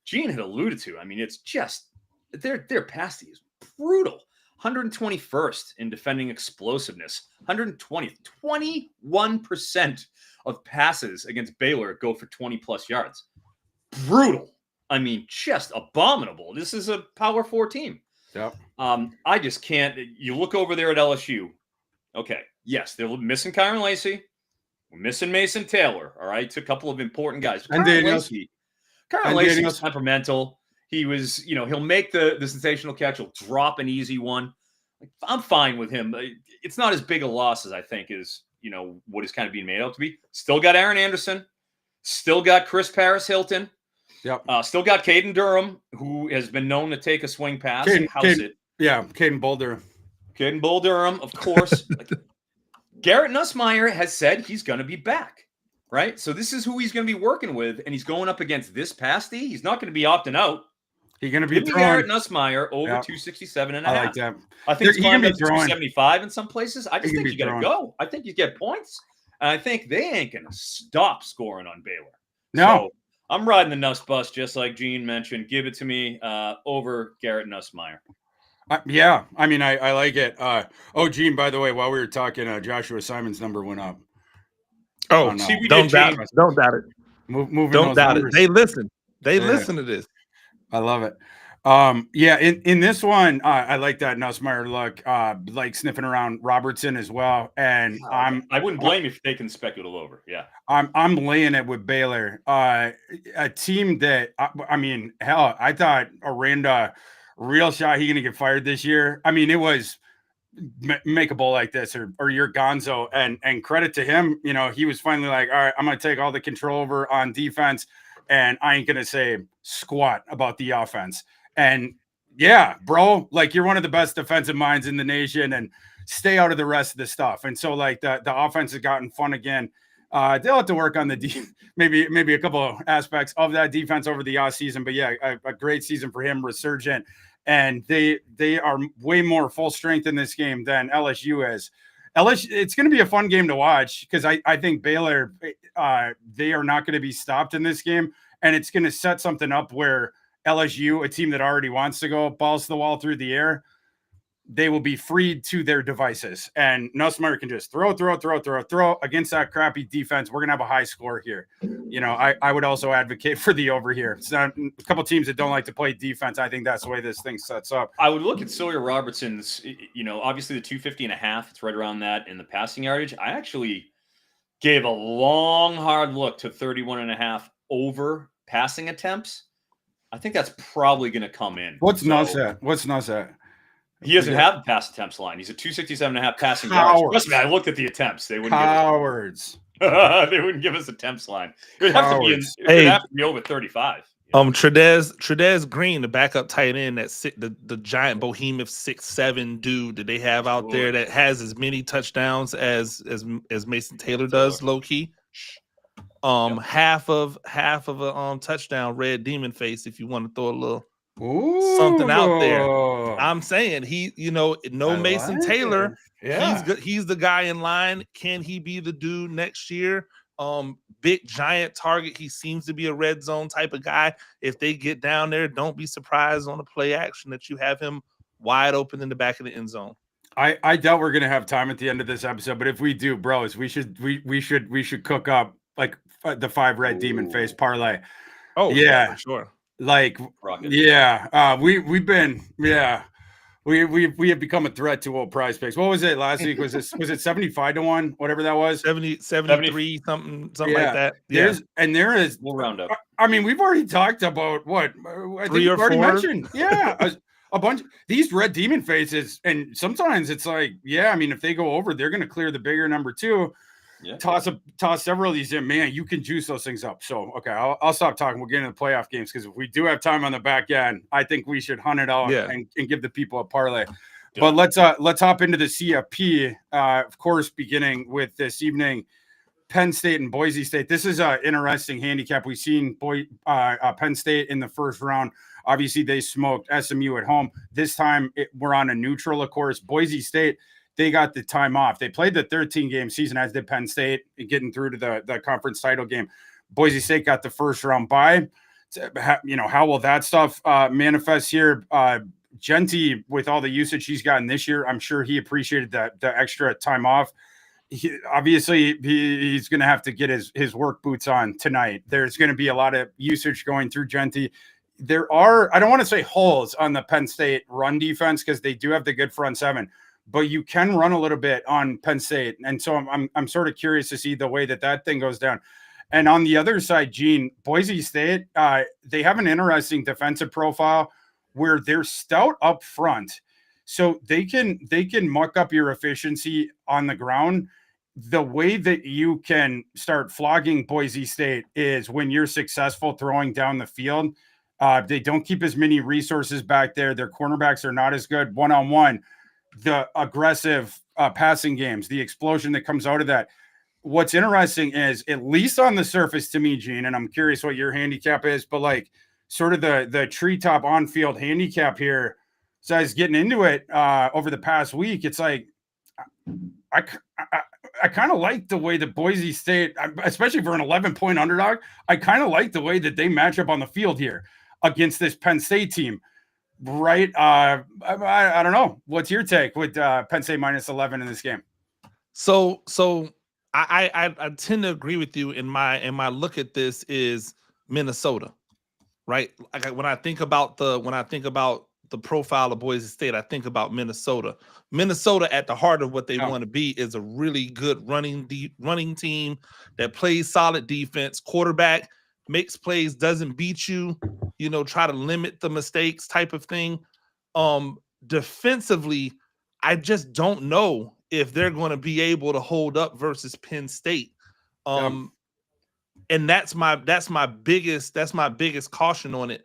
Gene had alluded to, I mean, it's just their pass D is brutal. 121st in defending explosiveness. 120th. 21% of passes against Baylor go for 20-plus yards. Brutal. I mean, just abominable. This is a Power 4 team. Yep. I just can't. You look over there at LSU. Okay. Yes, they're missing Kyron Lacey. We're missing Mason Taylor. All right. It's a couple of important guys. And Kyron Lacey is temperamental. He was, he'll make the sensational catch. He'll drop an easy one. Like, I'm fine with him. It's not as big a loss as I think is, what is kind of being made out to be. Still got Aaron Anderson. Still got Chris Paris Hilton. Yep. Still got Caden Durham, who has been known to take a swing pass and house it. Yeah, Caden Bull Durham. Caden Bull Durham, of course. Garrett Nussmeier has said he's going to be back, right? So this is who he's going to be working with, and he's going up against this pass D. He's not going to be opting out. He's going to be throwing. Garrett Nussmeier over 267.5. I like that. I think he's going to be 275 in some places. I just think you got to go. I think you get points, and I think they ain't going to stop scoring on Baylor. No. So, I'm riding the Nuss bus, just like Gene mentioned. Give it to me over Garrett Nussmeier. Yeah, I mean, I like it. Gene, by the way, while we were talking, Joshua Simon's number went up. Oh, see, don't doubt it. Don't doubt it. Don't doubt it. They listen. They listen to this. I love it. In this one, I like that Nussmeier look, like sniffing around Robertson as well. And I wouldn't blame you for taking speculative over. Yeah. I'm laying it with Baylor. A team that, I mean, hell, I thought Aranda, real shot, he gonna get fired this year. I mean, it was make a bowl like this or you're gonzo. And credit to him, he was finally like, all right, I'm gonna take all the control over on defense, and I ain't gonna say squat about the offense. And yeah, bro, like, you're one of the best defensive minds in the nation, and stay out of the rest of the stuff. And so, like, the offense has gotten fun again. They'll have to work on the maybe a couple of aspects of that defense over the off season. But yeah, a great season for him, resurgent, and they are way more full strength in this game than LSU is. LSU, it's going to be a fun game to watch because I think Baylor, they are not going to be stopped in this game, and it's going to set something up where LSU, a team that already wants to go balls to the wall through the air, they will be freed to their devices. And Nussmeier can just throw against that crappy defense. We're going to have a high score here. I would also advocate for the over here. It's not a couple teams that don't like to play defense. I think that's the way this thing sets up. I would look at Sawyer Robertson's, obviously the 250.5, it's right around that in the passing yardage. I actually gave a long, hard look to 31.5 over passing attempts. I think that's probably going to come in. What's Nuss at? He doesn't have a pass attempts line. He's a 267.5 passing yards. Trust me, I looked at the attempts. They wouldn't Cowards. They wouldn't give us attempts line. It would have to be over 35. Tredez Green, the backup tight end, the giant behemoth 6'7" dude that they have out there that has as many touchdowns as Mason Taylor does, low key. Half of a touchdown, red demon face. If you want to throw a little something out there, I'm saying Mason Taylor. Yeah. He's the guy in line. Can he be the dude next year? Big giant target. He seems to be a red zone type of guy. If they get down there, don't be surprised on the play action that you have him wide open in the back of the end zone. I doubt we're gonna have time at the end of this episode, but if we do, bros, we should cook up like the 5 red demon face parlay. Oh yeah, for sure. Like Rocket. yeah, we've been we have become a threat to old prize picks. What was it last week? Was it 75-1, whatever that was? 73, something like that. Yeah. There is we'll round up. I mean, we've already talked about what I think 3 or we've already 4. mentioned. Yeah, a bunch these red demon faces, and sometimes it's like, yeah, I mean, if they go over, they're gonna clear the bigger number 2. Yeah. Toss several of these in, man. You can juice those things up. So okay, I'll stop talking. We'll get into the playoff games because if we do have time on the back end, I think we should hunt it out and give the people a parlay. Yeah. But let's hop into the CFP. Of course, beginning with this evening, Penn State and Boise State. This is an interesting handicap. We've seen Penn State in the first round. Obviously, they smoked SMU at home. This time we're on a neutral, of course. Boise State, they got the time off. They played the 13-game season, as did Penn State, getting through to the conference title game. Boise State got the first round bye. How will that stuff manifest here? Genty, with all the usage he's gotten this year, I'm sure he appreciated the extra time off. Obviously, he's going to have to get his work boots on tonight. There's going to be a lot of usage going through Genty. There are, I don't want to say holes on the Penn State run defense because they do have the good front seven, but you can run a little bit on Penn State. And so I'm sort of curious to see the way that thing goes down. And on the other side, Gene, Boise State, they have an interesting defensive profile where they're stout up front. So they can muck up your efficiency on the ground. The way that you can start flogging Boise State is when you're successful throwing down the field. They don't keep as many resources back there. Their cornerbacks are not as good one-on-one. The aggressive passing games, the explosion that comes out of that. What's interesting is, at least on the surface to me, Gene, and I'm curious what your handicap is, but like sort of the treetop on-field handicap here. So I was getting into it over the past week. It's like I kind of like the way that Boise State, especially for an 11-point underdog, I kind of like the way that they match up on the field here against this Penn State team. Right. I don't know. What's your take with Penn State minus 11 in this game? So I tend to agree with you. In my look at this is Minnesota, right? Like when I think about the profile of Boise State, I think about Minnesota. Minnesota, at the heart of what they want to be, is a really good running team that plays solid defense. Quarterback makes plays, doesn't beat you, try to limit the mistakes type of thing. Defensively, I just don't know if they're going to be able to hold up versus Penn State. And that's my biggest caution on it.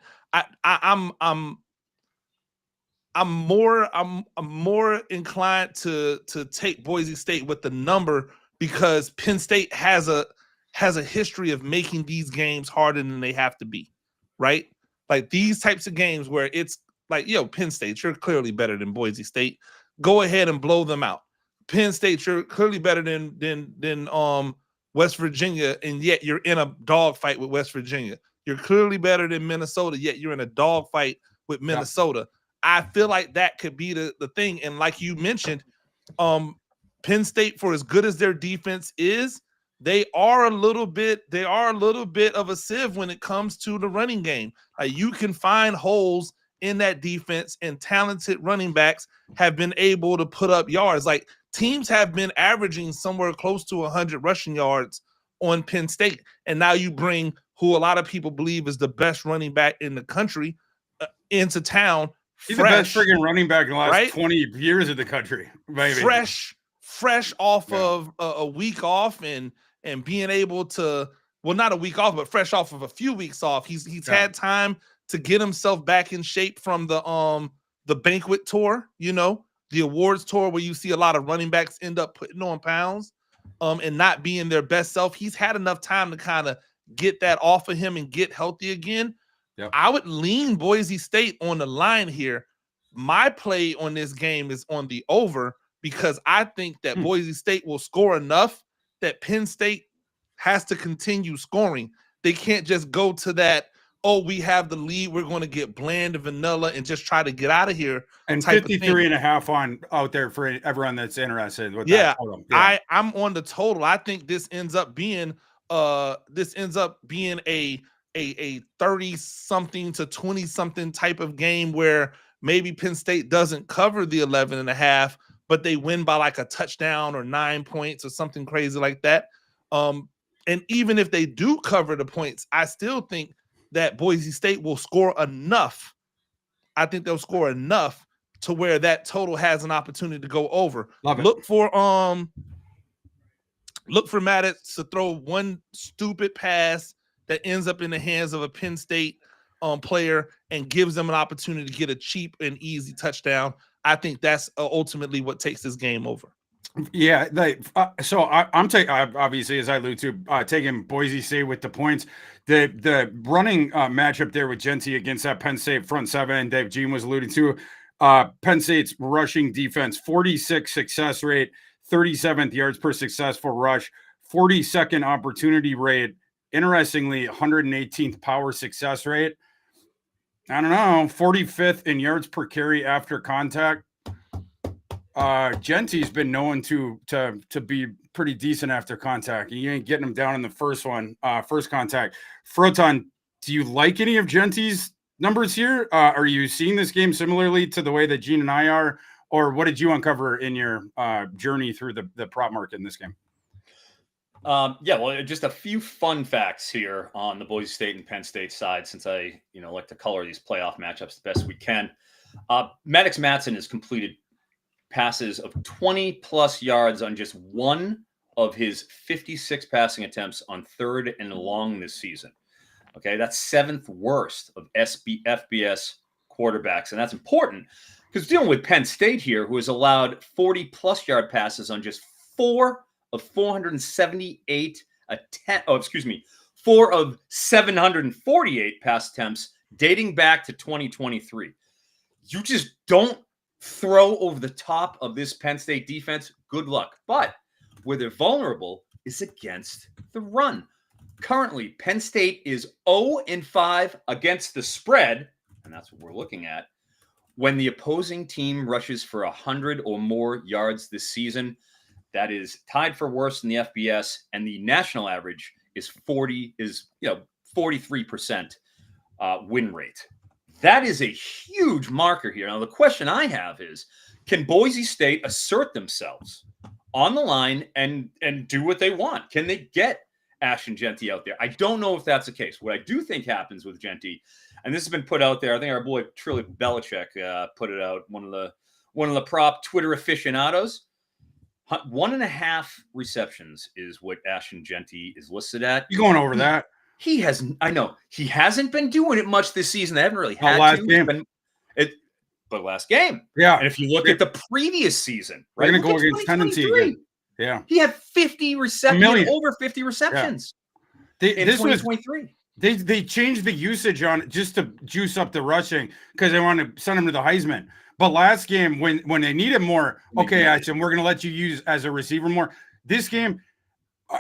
I'm more inclined to take Boise State with the number because Penn State has a history of making these games harder than they have to be, right? Like these types of games where it's like, Penn State, you're clearly better than Boise State. Go ahead and blow them out. Penn State, you're clearly better than West Virginia, and yet you're in a dogfight with West Virginia. You're clearly better than Minnesota, yet you're in a dogfight with Minnesota. Yeah. I feel like that could be the thing. And like you mentioned, Penn State, for as good as their defense is, they are a little bit of a sieve when it comes to the running game. You can find holes in that defense, and talented running backs have been able to put up yards. Like teams have been averaging somewhere close to 100 rushing yards on Penn State. And now you bring who a lot of people believe is the best running back in the country into town. He's the best friggin' running back in the last 20 years of the country. Maybe. Fresh Off of a week off and being able to well, not a week off, but fresh off of a few weeks off. He's had time to get himself back in shape from the banquet tour, the awards tour, where you see a lot of running backs end up putting on pounds and not being their best self. He's had enough time to kind of get that off of him and get healthy again. Yep. I would lean Boise State on the line here. My play on this game is on the over, because I think that Boise State will score enough that Penn State has to continue scoring. They can't just go to that, we have the lead, we're going to get bland and vanilla and just try to get out of here. And 53.5 on out there for everyone that's interested with that total. Yeah. I'm on the total. I think this ends up being a 30-something to 20-something type of game where maybe Penn State doesn't cover the 11.5, but they win by like a touchdown or 9 points or something crazy like that. And even if they do cover the points, I still think that Boise State will score enough. I think they'll score enough to where that total has an opportunity to go over. Love it. Look for Maddox to throw one stupid pass that ends up in the hands of a Penn State player and gives them an opportunity to get a cheap and easy touchdown. I think that's ultimately what takes this game over. Yeah, so I'm taking, obviously, as I allude to, taking Boise State with the points. The running matchup there with Genty against that Penn State front seven, and Dave Jean was alluding to, Penn State's rushing defense, 46 success rate, 37th yards per successful rush, 42nd opportunity rate. Interestingly, 118th power success rate. I don't know, 45th in yards per carry after contact. Genty's been known to be pretty decent after contact. You ain't getting him down in the first contact. Froton, do you like any of Genty's numbers here? Are you seeing this game similarly to the way that Gene and I are, or what did you uncover in your journey through the prop market in this game? Well, just a few fun facts here on the Boise State and Penn State side, since I like to color these playoff matchups the best we can. Maddox Matson has completed passes of 20 plus yards on just one of his 56 passing attempts on third and long this season. Okay, that's seventh worst of FBS quarterbacks. And that's important because dealing with Penn State here, who has allowed 40 plus yard passes on just 4 of 478 4 of 748 pass attempts dating back to 2023. You just don't throw over the top of this Penn State defense. Good luck. But where they're vulnerable is against the run. Currently, Penn State is 0-5 against the spread, and that's what we're looking at, when the opposing team rushes for 100 or more yards this season. That is tied for worst in the FBS, and the national average is 43% win rate. That is a huge marker here. Now, the question I have is, can Boise State assert themselves on the line and do what they want? Can they get Ashton Genty out there? I don't know if that's the case. What I do think happens with Genty, and this has been put out there, I think our boy Trilly Belichick put it out, one of the prop Twitter aficionados. 1.5 receptions is what Ashton Genty is listed at. You going over that? I know he hasn't been doing it much this season. They haven't really had last game. But last game. Yeah. And if you look at the previous season, right? We're going to go against Tennessee again. Yeah. He had 50 receptions, over 50 receptions in 2023. They changed the usage on it just to juice up the rushing because they want to send him to the Heisman. But last game, when they need him more, okay, Ashton, we're going to let you use as a receiver more. This game,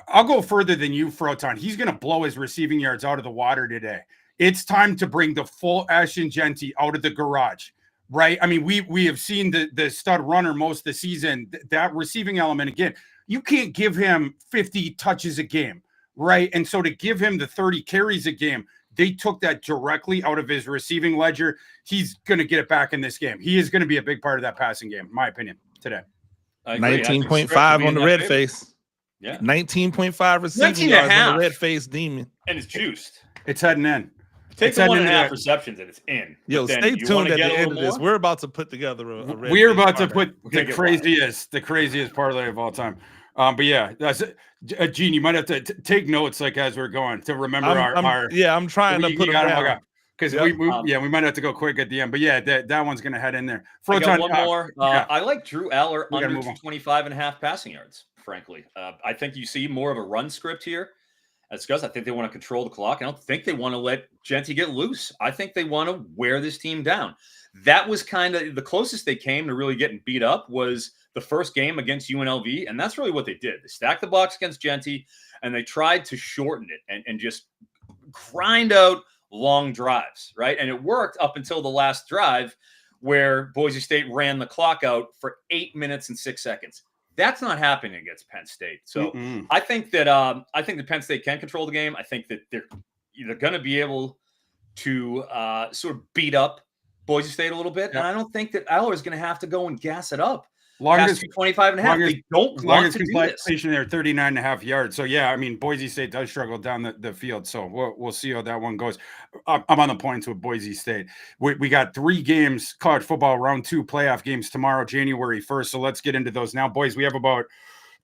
I'll go further than you, Froton. He's going to blow his receiving yards out of the water today. It's time to bring the full Ashton Genty out of the garage, right? I mean, we have seen the stud runner most of the season. That receiving element, again, you can't give him 50 touches a game, right? And so to give him the 30 carries a game, they took that directly out of his receiving ledger. He's going to get it back in this game. He is going to be a big part of that passing game, in my opinion, today. 19.5 on the red face. Yeah. 19.5 receiving yards on the red face demon. And it's juiced. It's heading in. Take the 1.5 receptions and it's in. Yo, stay tuned at the end of this. We're about to put together a red We're about to put the craziest parlay of all time. But yeah, that's Gene. You might have to take notes like as we're going to remember I'm trying to put them down because we might have to go quick at the end. But yeah, that one's gonna head in there. Froton, I got one more. I like Drew Aller under 25.5 passing yards. Frankly, I think you see more of a run script here. That's because I think they want to control the clock. I don't think they want to let Genty get loose. I think they want to wear this team down. That was kind of the closest they came to really getting beat up was the first game against UNLV, and that's really what they did. They stacked the box against Genty, and they tried to shorten it and just grind out long drives, right? And it worked up until the last drive where Boise State ran the clock out for 8 minutes and 6 seconds. That's not happening against Penn State. So I think that Penn State can control the game. I think that they're either going to be able to sort of beat up Boise State a little bit, and I don't think that Aller is going to have to go and gas it up. Longest 25.5. They don't want to do this. There, 39.5 yards. So yeah, I mean Boise State does struggle down the field. So we'll see how that one goes. I'm on the points with Boise State. We got 3 games, college football round 2 playoff games tomorrow, January 1st. So let's get into those now, boys. We have about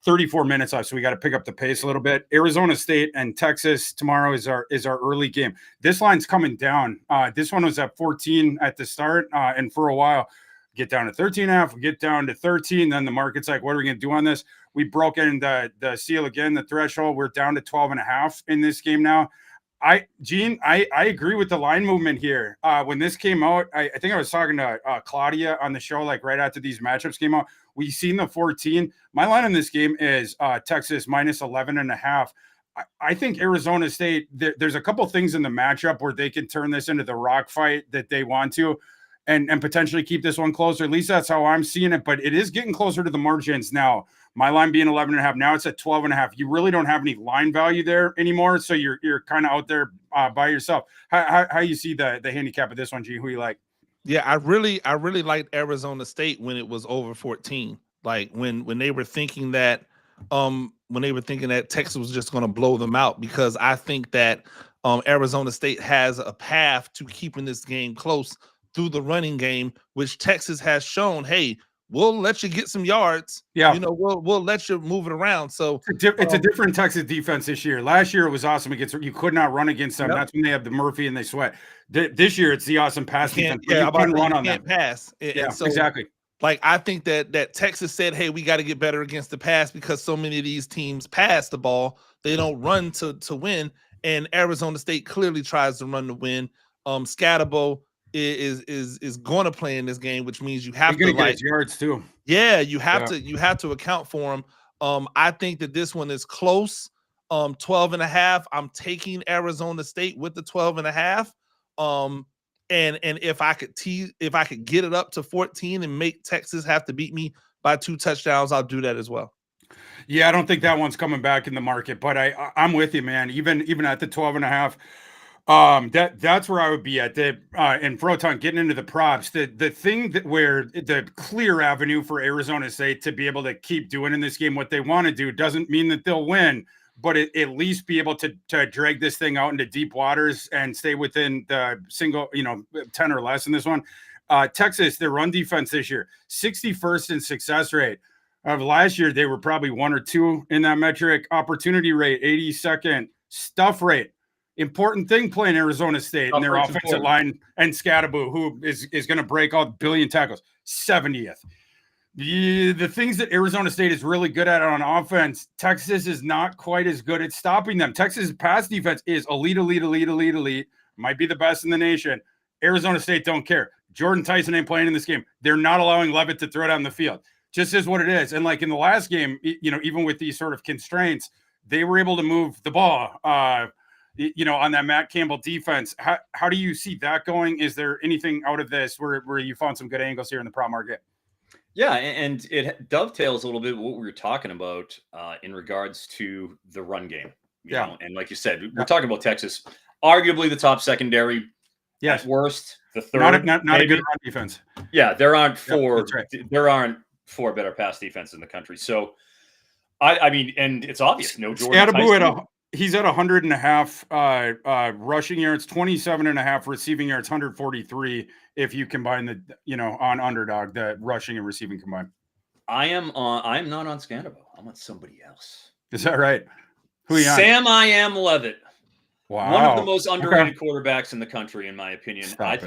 34 minutes left, so we got to pick up the pace a little bit. Arizona State and Texas tomorrow is our early game. This line's coming down. This one was at 14 at the start, and for a while, get down to 13.5, we get down to 13. Then the market's like, what are we going to do on this? We broke in the seal again, the threshold. We're down to 12.5 in this game now. Gene, I agree with the line movement here. When this came out, I think I was talking to Claudia on the show, like right after these matchups came out. We seen the 14. My line in this game is Texas minus 11.5. I think Arizona State, there's a couple things in the matchup where they can turn this into the rock fight that they want to and potentially keep this one closer. At least that's how I'm seeing it, but it is getting closer to the margins now. My line being 11.5. Now it's at 12.5. You really don't have any line value there anymore. So you're kind of out there by yourself. How you see the handicap of this one, G? Who you like? Yeah, I really liked Arizona State when it was over 14. Like when they were thinking that Texas was just going to blow them out, because I think that Arizona State has a path to keeping this game close through the running game, which Texas has shown, hey, we'll let you get some yards. Yeah, we'll let you move it around. So it's a different Texas defense this year. Last year it was awesome against you could not run against them. Yep. That's when they have the Murphy and they sweat. This year it's the awesome pass defense. Yeah, you can run on them. Pass. Yeah, so, exactly. Like I think that Texas said, hey, we got to get better against the pass because so many of these teams pass the ball. They don't run to win. And Arizona State clearly tries to run to win. Scatterbo is going to play in this game, which means you have to get yards too. Yeah, you have to account for him. I think that this one is close. 12.5. I'm taking Arizona State with the 12.5. And if I could get it up to 14 and make Texas have to beat me by 2 touchdowns, I'll do that as well. Yeah, I don't think that one's coming back in the market, but I'm with you, man. Even at the 12.5. That's where I would be at. And Froton, getting into the props, the thing where the clear avenue for Arizona State to be able to keep doing in this game what they want to do doesn't mean that they'll win, but at least be able to drag this thing out into deep waters and stay within the single, 10 or less in this one. Texas, their run defense this year, 61st in success rate. Last year, they were probably 1 or 2 in that metric. Opportunity rate, 82nd. Stuff rate. Important thing playing Arizona State and their offensive line, and Scatterbo, who is going to break all billion tackles, 70th. The things that Arizona State is really good at on offense, Texas is not quite as good at stopping them. Texas' pass defense is elite. Might be the best in the nation. Arizona State don't care. Jordan Tyson ain't playing in this game. They're not allowing Levitt to throw down the field. Just is what it is. And like in the last game, even with these sort of constraints, they were able to move the ball. On that Matt Campbell defense. How do you see that going? Is there anything out of this where you found some good angles here in the prop market? Yeah, and it dovetails a little bit what we were talking about in regards to the run game. You know? And like you said, we're talking about Texas, arguably the top secondary. Yes, at worst, the third. Not a good run defense. Yeah, there aren't 4. Right. There aren't 4 better pass defenses in the country. So, I mean, and it's obvious. No Jordan Tyson. He's at 100.5 rushing yards, 27.5 receiving yards, 143 if you combine the on underdog, the rushing and receiving combined. I am not on Scandabo. I'm on somebody else. Is that right? Who are you on? Sam I Am Levitt. Wow. One of the most underrated quarterbacks in the country, in my opinion. Stop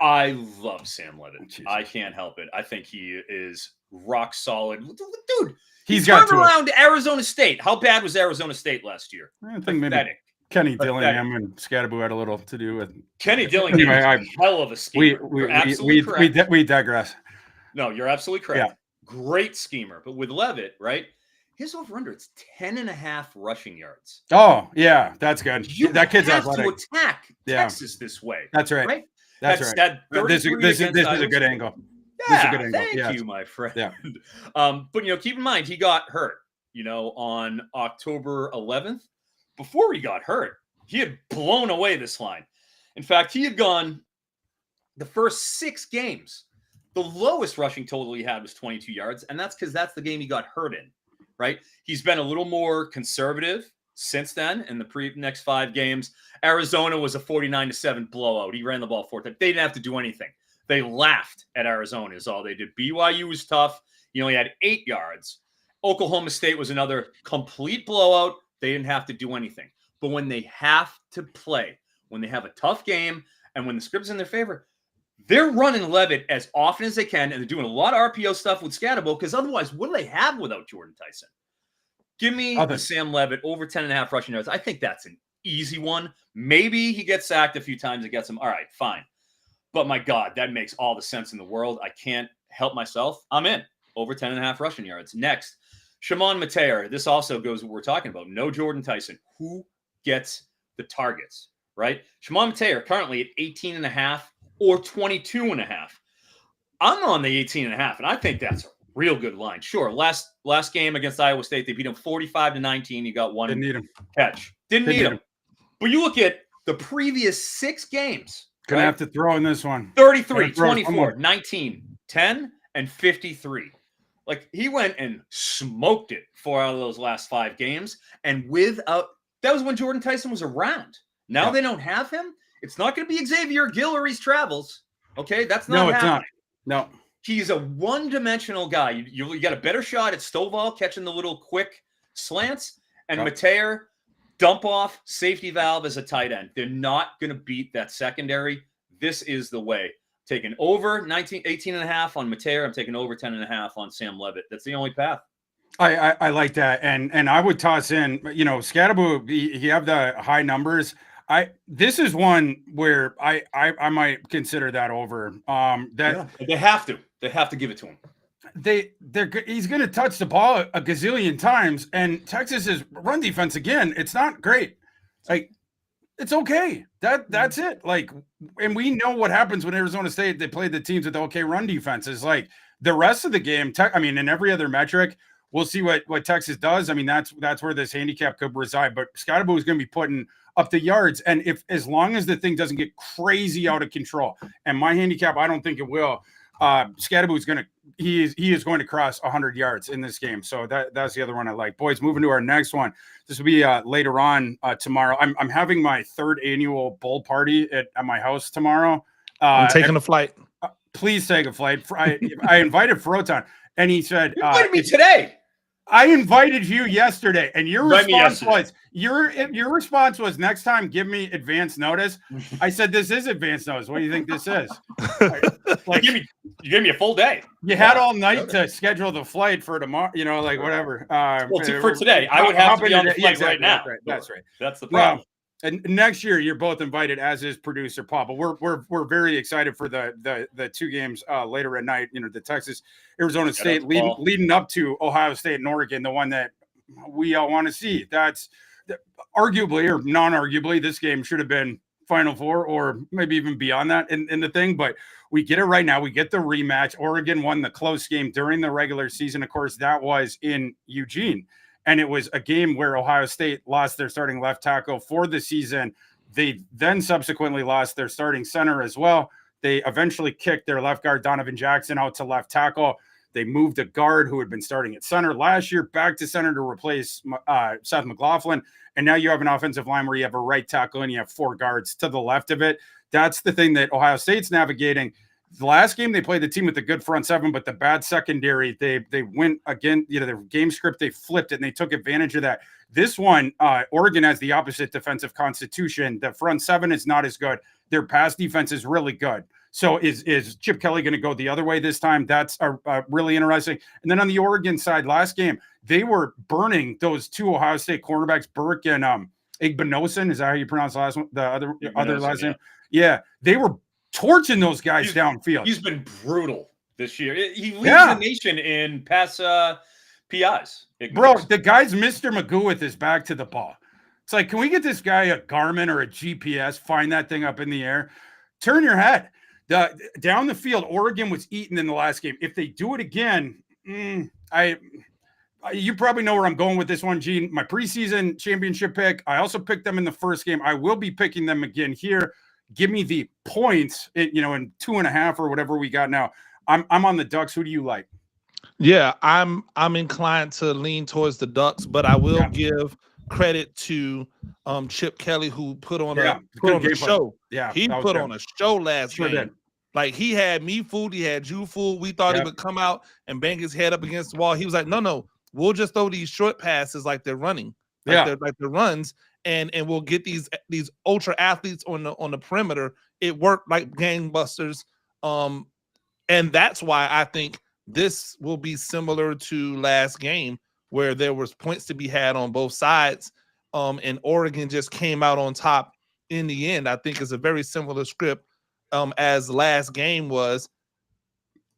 I love Sam Levitt. Jesus. I can't help it. I think he is rock solid. Dude, He's turned got around Arizona State. How bad was Arizona State last year? I think maybe Pathetic. Kenny Dillingham and Scatterboo had a little to do with Kenny Dillingham Anyway, is a hell of a schemer. You're absolutely correct. we digress. No, you're absolutely correct. Yeah. Great schemer. But with Levitt, right? His over-under, it's 10.5 rushing yards. Oh, yeah, that's good. That kid's have athletic. to attack Texas this way. That's right. Right? That's right. This is a good angle. Yeah, thank you, my friend. Yeah. But, keep in mind, he got hurt, on October 11th. Before he got hurt, he had blown away this line. In fact, he had gone the first 6 games. The lowest rushing total he had was 22 yards, and that's because that's the game he got hurt in, right? He's been a little more conservative since then in the next 5 games. Arizona was a 49-7 blowout. He ran the ball 4 times. They didn't have to do anything. They laughed at Arizona is all they did. BYU was tough. He only had 8 yards. Oklahoma State was another complete blowout. They didn't have to do anything. But when they have to play, when they have a tough game, and when the script's in their favor, they're running Levitt as often as they can, and they're doing a lot of RPO stuff with Scatterbo, because otherwise, what do they have without Jordan Tyson? Give me the Sam Levitt over 10.5 rushing yards. I think that's an easy one. Maybe he gets sacked a few times and gets him. All right, fine. But my God, that makes all the sense in the world. I can't help myself. I'm in. Over 10.5 rushing yards. Next, Shimon Mateer. This also goes what we're talking about. No Jordan Tyson. Who gets the targets, right? Shimon Mateer currently at 18.5 or 22.5. I'm on the 18.5, and I think that's a real good line. Sure, last game against Iowa State, they beat him 45-19. He got one Didn't need him. catch. Didn't need him. But you look at the previous 6 games. Gonna have to throw in this one. 33, 24, 19, 10, and 53. Like, he went and smoked it 4 out of those last 5 games. And that was when Jordan Tyson was around. Now they don't have him. It's not going to be Xavier Gill or his travels. Okay, that's not happening. No. He's a one-dimensional guy. You got a better shot at Stovall catching the little quick slants, and Mateer dump off safety valve as a tight end. They're not going to beat that secondary. This is the way. Taking over 18.5 on Mateer. I'm taking over 10.5 on Sam Levitt. That's the only path. I like that, and I would toss in, Scatterbo. He have the high numbers. This is one where I might consider that over. They have to give it to him. He's going to touch the ball a gazillion times, and Texas's run defense again. It's not great. Like, it's okay. That's it. Like, and we know what happens when Arizona State, they play the teams with okay run defenses. Like, the rest of the game, in every other metric, we'll see what Texas does. I mean, that's where this handicap could reside. But Scottybo is going to be putting up the yards, and as long as the thing doesn't get crazy out of control, and my handicap, I don't think it will. Scatterbo is he is going to cross 100 yards in this game. So that's the other one I like. Boys, moving to our next one. This will be later on tomorrow. I'm having my 3rd annual bowl party at my house tomorrow. I'm taking a flight. Please take a flight. I invited Froton, and he said, "You invited me today." I invited you yesterday, and your response was next time give me advance notice. I said, this is advance notice. What do you think this is? Like, you gave me a full day. You had all night to schedule the flight for tomorrow, whatever. For today, I would have to be on the flight right now. That's right. That's the problem. And next year, you're both invited, as is producer Paul. But we're very excited for the 2 games later at night. The Texas, Arizona State leading up to Ohio State and Oregon, the one that we all want to see. That's arguably or non-arguably, this game should have been Final Four or maybe even beyond that in the thing. But we get it right now. We get the rematch. Oregon won the close game during the regular season. Of course, that was in Eugene. And it was a game where Ohio State lost their starting left tackle for the season. They then subsequently lost their starting center as well. They eventually kicked their left guard, Donovan Jackson, out to left tackle. They moved a guard who had been starting at center last year back to center to replace Seth McLaughlin. And now you have an offensive line where you have a right tackle and you have 4 guards to the left of it. That's the thing that Ohio State's navigating. The last game they played the team with the good front seven, but the bad secondary. They went again. Their game script, they flipped it and they took advantage of that. This one, Oregon has the opposite defensive constitution. The front seven is not as good. Their pass defense is really good. So is Chip Kelly going to go the other way this time? That's really interesting. And then on the Oregon side, last game, they were burning those two Ohio State cornerbacks, Burke and Igbinosun. Is that how you pronounce the last one? The other last name? Yeah. They were torching those guys downfield. He's been brutal this year. He leads the nation in pass PIs. Bro, the guy's Mr. Magoo with his back to the ball. It's like, can we get this guy a Garmin or a GPS, find that thing up in the air? Turn your head. Down the field, Oregon was eaten in the last game. If they do it again, you probably know where I'm going with this one, Gene. My preseason championship pick. I also picked them in the first game. I will be picking them again here. Give me the points, in 2.5 or whatever we got now. I'm on the Ducks. Who do you like? Yeah, I'm inclined to lean towards the Ducks, but I will give credit to Chip Kelly, who put on a show. Yeah, he put on a show last game. Did. Like, he had me fooled, he had you fooled. We thought he would come out and bang his head up against the wall. He was like, no, we'll just throw these short passes like they're running, like they're runs, and we'll get these ultra athletes on the perimeter. It worked like gangbusters, and that's why I think this will be similar to last game, where there was points to be had on both sides, and Oregon just came out on top in the end. I think it's a very similar script as last game was,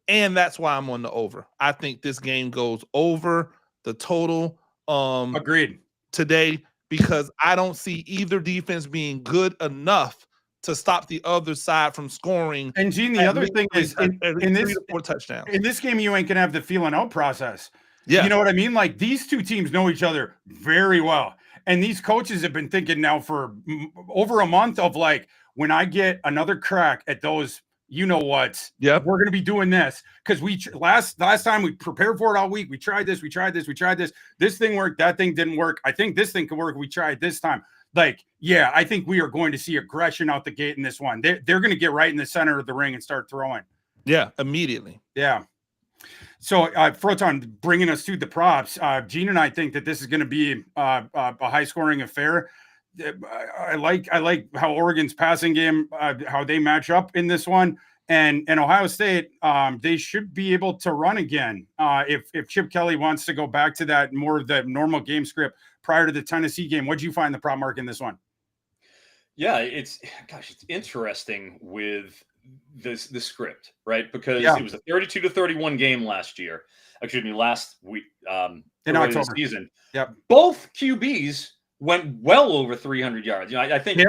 and that's why I'm on the over. I think this game goes over the total. Agreed. Today, because I don't see either defense being good enough to stop the other side from scoring. And Gene, the other thing is in this 4 touchdowns. In this game, you ain't gonna have the feeling out process. Yeah, you know what I mean? Like, these two teams know each other very well. And these coaches have been thinking now for over a month of, like, when I get another crack at those, we're going to be doing this. Because last time we prepared for it all week. We tried this. This thing worked. That thing didn't work. I think this thing could work. We tried this time. Like, yeah, I think we are going to see aggression out the gate in this one. They're going to get right in the center of the ring and start throwing. Yeah, immediately. Yeah. So, Froton, bringing us to the props, Gene and I think that this is going to be a high-scoring affair. I like how Oregon's passing game, how they match up in this one, and Ohio State, they should be able to run again if Chip Kelly wants to go back to that more of the normal game script prior to the Tennessee game. What'd you find the prop mark in this one? Yeah, it's interesting with the script, right? Because it was a 32-31 game last week in October season. Yeah, both QBs went well over 300 yards. I think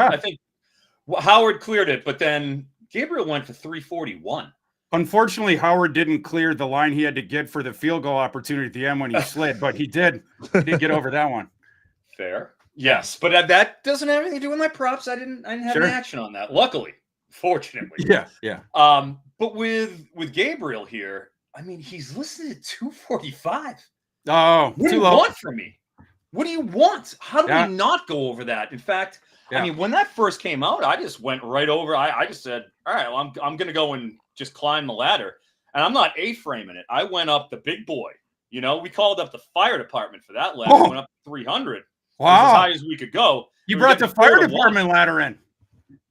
Howard cleared it, but then Gabriel went for 341. Unfortunately, Howard didn't clear the line he had to get for the field goal opportunity at the end when he slid, but he did get over that one. Fair. Yes, but that doesn't have anything to do with my props. I didn't have any action on that. Luckily, fortunately. Yeah. But with Gabriel here, I mean, he's listed at 245. Oh, what do you want from me? What do you want? How do we not go over that? In fact, I mean, when that first came out, I just went right over. I just said, all right, well, I'm going to go and just climb the ladder. And I'm not A-framing it. I went up the big boy. We called up the fire department for that ladder. Went up to 300. Wow. As high as we could go. You brought the fire department ladder in.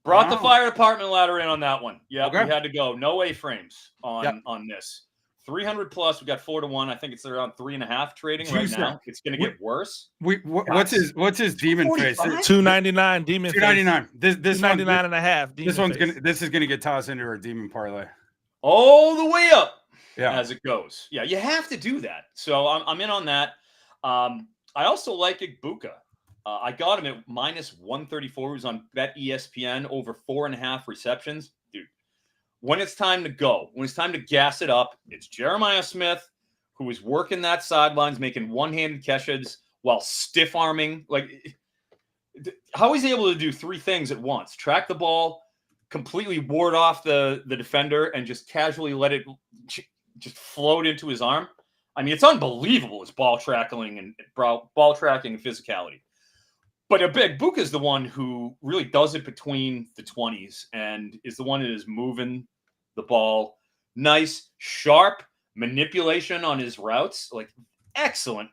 Brought the fire department ladder in on that one. Yeah, okay. We had to go. No A-frames on this. 300 plus. We got 4-1. I think it's around 3.5 trading right now. It's going to get worse. What's his demon face? 299 demon. 299. This 299 and a half. This is gonna get tossed into a demon parlay. All the way up. Yeah, as it goes. Yeah, you have to do that. So I'm in on that. I also like Igbuka. I got him at -134. He was on Bet ESPN over 4.5 receptions. Dude, when it's time to go, when it's time to gas it up, it's Jeremiah Smith, who is working that sidelines, making one-handed catches while stiff-arming. Like, how he's able to do 3 things at once: track the ball, completely ward off the defender, and just casually let it just float into his arm. I mean, it's unbelievable. It's ball tracking and physicality. But Igbuka is the one who really does it between the 20s and is the one that is moving the ball. Nice, sharp manipulation on his routes. Like excellent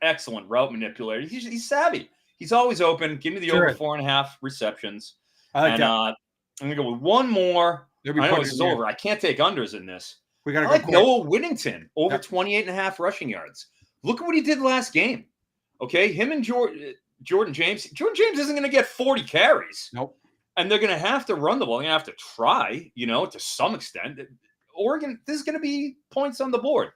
route manipulator. He's savvy. He's always open. Give me the over 4.5 receptions. I like that. I'm gonna go with one more. I know this is over. I can't take unders in this. We gotta go like Noah Whittington over 28.5 rushing yards. Look at what he did last game. Okay, him and Jordan James. Jordan James isn't going to get 40 carries. Nope. And they're going to have to run the ball. They're going to have to try, to some extent. Oregon, this is going to be points on the board.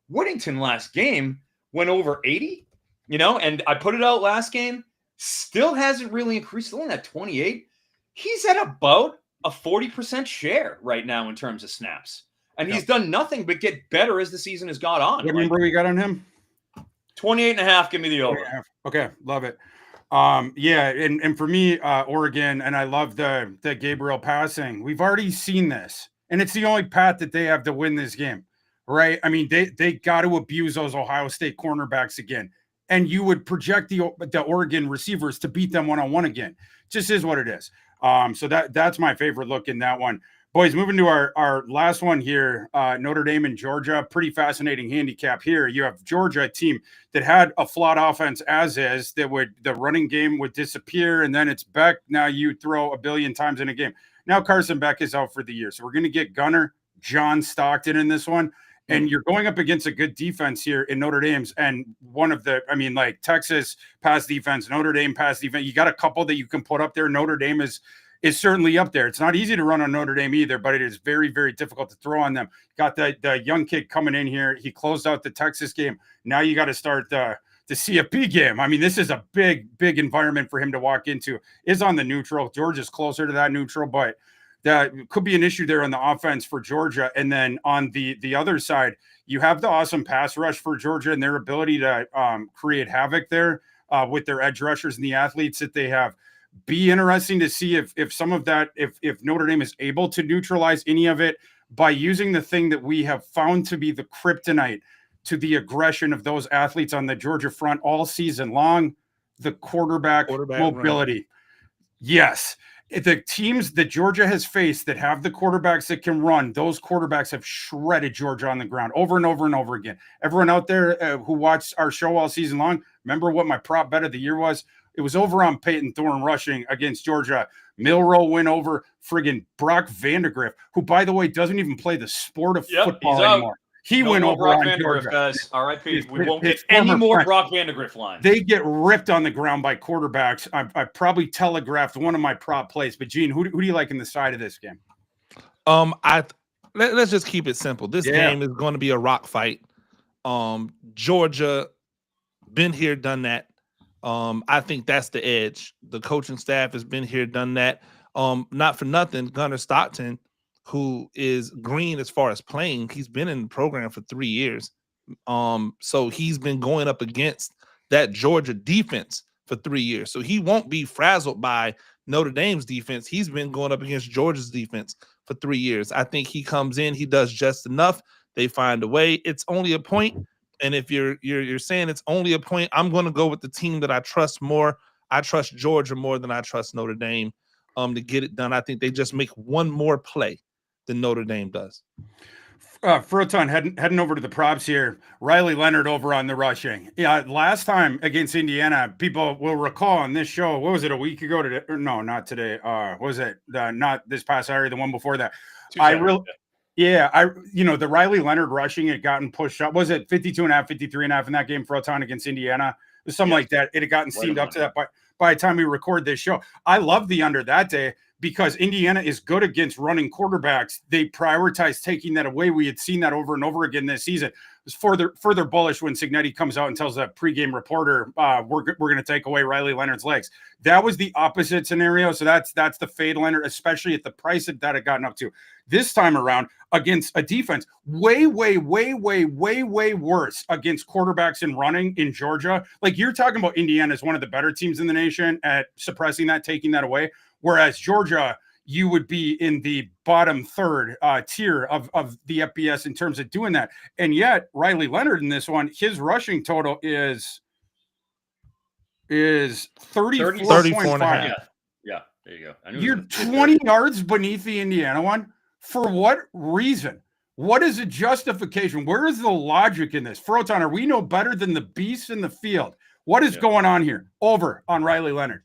Whittington last game went over 80, and I put it out last game. Still hasn't really increased. Still only at 28. He's at about a 40% share right now in terms of snaps. And he's done nothing but get better as the season has gone on. What number we got on him? 28.5. Give me the over. Okay, love it. And for me, Oregon, and I love the Gabriel passing. We've already seen this, and it's the only path that they have to win this game, right? I mean, they got to abuse those Ohio State cornerbacks again, and you would project the Oregon receivers to beat them one-on-one again. Just is what it is. So that's my favorite look in that one. Boys, moving to our last one here, Notre Dame and Georgia. Pretty fascinating handicap here. You have Georgia, a team that had a flawed offense as is, the running game would disappear, and then it's Beck. Now you throw a billion times in a game. Now Carson Beck is out for the year. So we're going to get Gunner, John Stockton in this one. And you're going up against a good defense here in Notre Dame's. And Texas pass defense, Notre Dame pass defense. You got a couple that you can put up there. Notre Dame is certainly up there. It's not easy to run on Notre Dame either, but it is very, very difficult to throw on them. Got the young kid coming in here. He closed out the Texas game. Now you got to start the CFP game. I mean, this is a big, big environment for him to walk into. Is on the neutral. Georgia's closer to that neutral, but that could be an issue there on the offense for Georgia. And then on the other side, you have the awesome pass rush for Georgia and their ability to create havoc there with their edge rushers and the athletes that they have. Be interesting to see if some of that, if Notre Dame is able to neutralize any of it by using the thing that we have found to be the kryptonite to the aggression of those athletes on the Georgia front all season long, the quarterback mobility. Run. Yes. The teams that Georgia has faced that have the quarterbacks that can run, those quarterbacks have shredded Georgia on the ground over and over and over again. Everyone out there who watched our show all season long, remember what my prop bet of the year was? It was over on Peyton Thorne rushing against Georgia. Milroe went over friggin' Brock Vandegrift, who, by the way, doesn't even play the sport of football anymore. He went over Brock on Vandegrift, Georgia. guys. R.I.P. We won't get any more Brock Vandegrift lines. They get ripped on the ground by quarterbacks. I probably telegraphed one of my prop plays, but Gene, who do you like in the side of this game? Let's just keep it simple. This game is going to be a rock fight. Georgia, been here, done that. I think that's the edge. The coaching staff has been here, done that. Not for nothing, Gunner Stockton, who is green as far as playing, he's been in the program for 3 years. So he's been going up against that Georgia defense for 3 years. So he won't be frazzled by Notre Dame's defense. He's been going up against Georgia's defense for 3 years. I think he comes in, he does just enough. They find a way. It's only a point. And if you're saying it's only a point, I'm going to go with the team that I trust more. I trust Georgia more than I trust Notre Dame to get it done. I think they just make one more play than Notre Dame does. Froton, heading over to the props here. Riley Leonard over on the rushing. Yeah, last time against Indiana, people will recall on this show, what was it, a week ago today? Or no, not today. Was it not this past Saturday, the one before that? The Riley Leonard rushing had gotten pushed up. Was it 52.5, 53.5 in that game, Froton against Indiana? It was something like that. It had gotten steamed up to that by the time we record this show. I love the under that day because Indiana is good against running quarterbacks. They prioritize taking that away. We had seen that over and over again this season. It was further bullish when Cignetti comes out and tells a pregame reporter, we're going to take away Riley Leonard's legs. That was the opposite scenario. So that's the fade Leonard, especially at the price that had gotten up to. This time around against a defense way worse against quarterbacks and running in Georgia. Like you're talking about Indiana is one of the better teams in the nation at suppressing that, taking that away. Whereas Georgia, you would be in the bottom third tier of the FBS in terms of doing that. And yet Riley Leonard in this one, his rushing total is 34.5. Yeah, there you go. You're 20 yards beneath the Indiana one. For what reason? What is the justification? Where is the logic in this? Froton, are we no better than the beasts in the field? What is going on here? Over on Riley Leonard.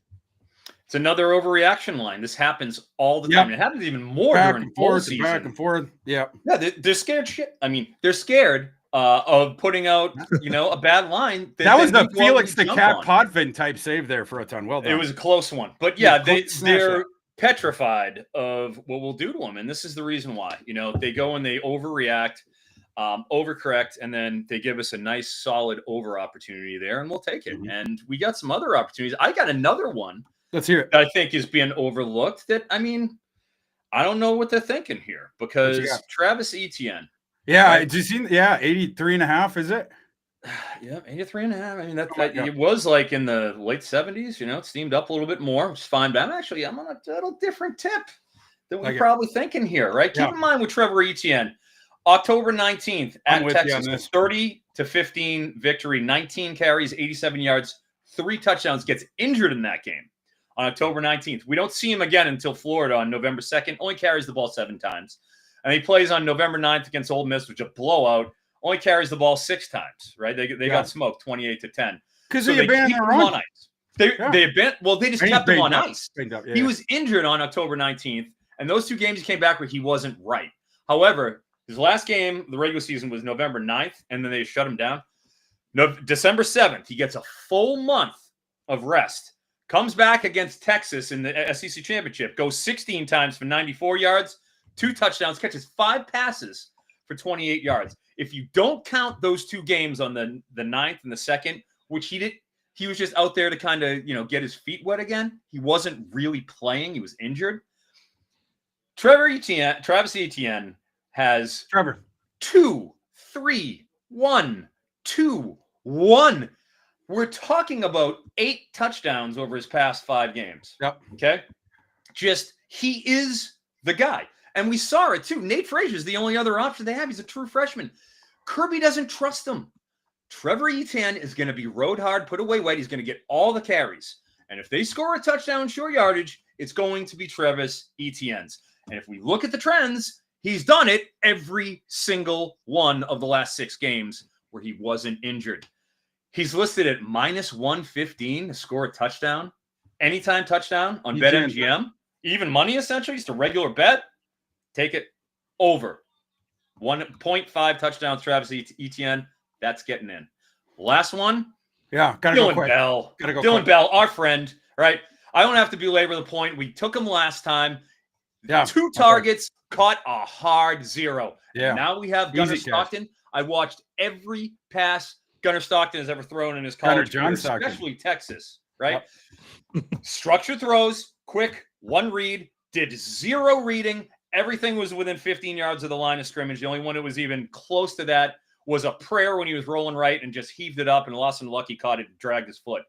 It's another overreaction line. This happens all the time. It happens even more during bowl season. Back and forth. Yeah. Yeah, they're scared shit. I mean, they're scared of putting out, a bad line. That was the Felix the Cat Potvin type save there, Froton. Well done. It was a close one. But yeah, they're petrified of what we'll do to them. And this is the reason why. They go and they overreact, overcorrect, and then they give us a nice, solid over opportunity there, and we'll take it. Mm-hmm. And we got some other opportunities. I got another one. Let's hear it. That I think is being overlooked. That, I don't know what they're thinking here, because Travis Etienne. Yeah, right? Did you see? Yeah, 83.5, is it? Yeah, 83.5. It was like in the late 70s. It steamed up a little bit more, which is fine. But I'm on a little different tip than we're probably thinking here, right? Keep in mind with Trevor Etienne, October 19th at Texas, 30-15 victory, 19 carries, 87 yards, 3 touchdowns. Gets injured in that game on October 19th. We don't see him again until Florida on November 2nd. Only carries the ball 7 times. And he plays on November 9th against Ole Miss, which is a blowout. Only carries the ball 6 times, right? They got smoked 28-10. Because they abandoned their run. On ice. They just kept him on ice. He was injured on October 19th, and those 2 games he came back where he wasn't right. However, his last game, the regular season, was November 9th, and then they shut him down. December 7th, he gets a full month of rest. Comes back against Texas in the SEC Championship, goes 16 times for 94 yards, 2 touchdowns, catches 5 passes for 28 yards. If you don't count those 2 games on the 9th and the 2nd, which he did, he was just out there to kind of, get his feet wet again. He wasn't really playing. He was injured. Travis Etienne has 2, 3, 1, 2, 1. We're talking about 8 touchdowns over his past 5 games. Yep. Okay. He is the guy. And we saw it too. Nate Frazier's the only other option they have. He's a true freshman. Kirby doesn't trust him. Trevor Etienne is going to be rode hard, put away wet. He's going to get all the carries. And if they score a touchdown short yardage, it's going to be Travis Etienne's. And if we look at the trends, he's done it every single one of the last 6 games where he wasn't injured. He's listed at -115 to score a touchdown, anytime touchdown on BetMGM. Even money, essentially, just a regular bet. Take it over. 1.5 touchdowns, Travis Etienne. That's getting in. Last one. Yeah, gotta go quick. Dylan Bell, our friend, right? I don't have to belabor the point. We took him last time. Yeah. 2 targets, caught a hard 0. Yeah. And now we have Gunnar Stockton. I watched every pass Gunnar Stockton has ever thrown in his college career, especially Texas, right? Yep. Structured throws, quick, 1 read, did 0 reading. Everything was within 15 yards of the line of scrimmage. The only one that was even close to that was a prayer when he was rolling right and just heaved it up, and lost some luck. He caught it and dragged his foot.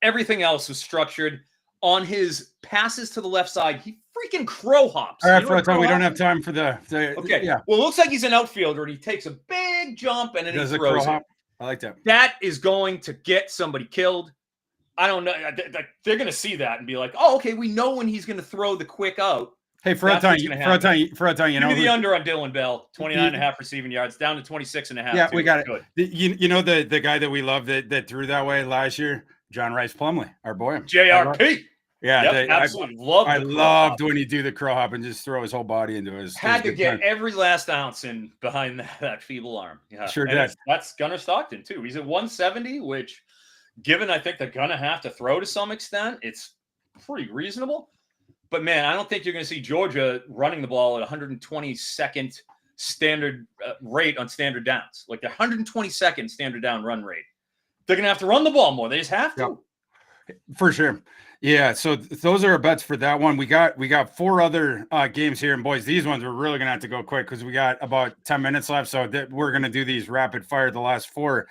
Everything else was structured. On his passes to the left side, he freaking crow hops. All right, Froton, we don't have time for the okay. Yeah. Well, it looks like he's an outfielder, and he takes a big jump and then he throws it. I like that. That is going to get somebody killed. I don't know. They're going to see that and be like, "Oh, okay, we know when he's going to throw the quick out." Hey, Froton, you know the under on Dylan Bell, 29.5 receiving yards, down to 26.5. Yeah, we got it. Good. You know the guy that we love that threw that way last year, John Rice Plumlee, our boy, JRP. Yeah, absolutely love. I loved when he do the crow hop and just throw his whole body into his. Had to get every last ounce in behind that feeble arm. Yeah, sure did. That's Gunnar Stockton too. He's at 170, which, given I think they're gonna have to throw to some extent, it's pretty reasonable. But man, I don't think you're going to see Georgia running the ball at 122nd standard rate on standard downs, like the 122nd standard down run rate. They're going to have to run the ball more. They just have to. Yeah, for sure. Yeah. So those are our bets for that one. We got 4 other games here, and boys, these ones we're really going to have to go quick because we got about 10 minutes left. So we're going to do these rapid fire, the last 4.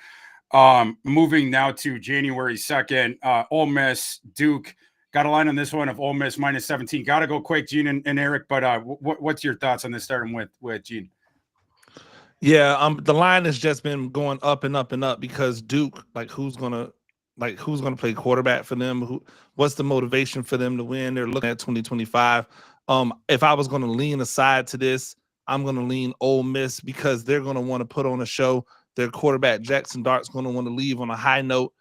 Moving now to January 2nd, Ole Miss, Duke. Got a line on this one of Ole Miss -17. Got to go quick, Gene and Eric. But what's your thoughts on this? Starting with Gene. Yeah, the line has just been going up and up and up because Duke, who's gonna play quarterback for them? What's the motivation for them to win? They're looking at 2025. If I was going to lean aside to this, I'm going to lean Ole Miss because they're going to want to put on a show. Their quarterback, Jackson Dart's going to want to leave on a high note,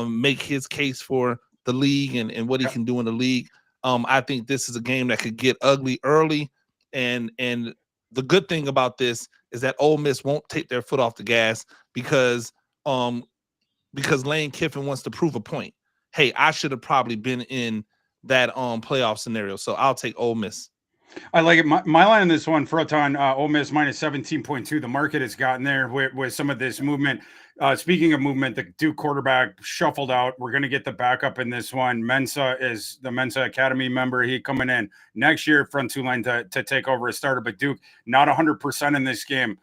make his case for the league and what he can do in the league. I think this is a game that could get ugly early. And the good thing about this is that Ole Miss won't take their foot off the gas because Lane Kiffin wants to prove a point. Hey, I should have probably been in that playoff scenario. So I'll take Ole Miss. I like it. My line on this one, Froton, Ole Miss minus 17.2. The market has gotten there with some of this movement. Speaking of movement, the Duke quarterback shuffled out. We're going to get the backup in this one. Mensa is the Mensa Academy member. He coming in next year from Tulane to take over as starter. But Duke not 100% in this game.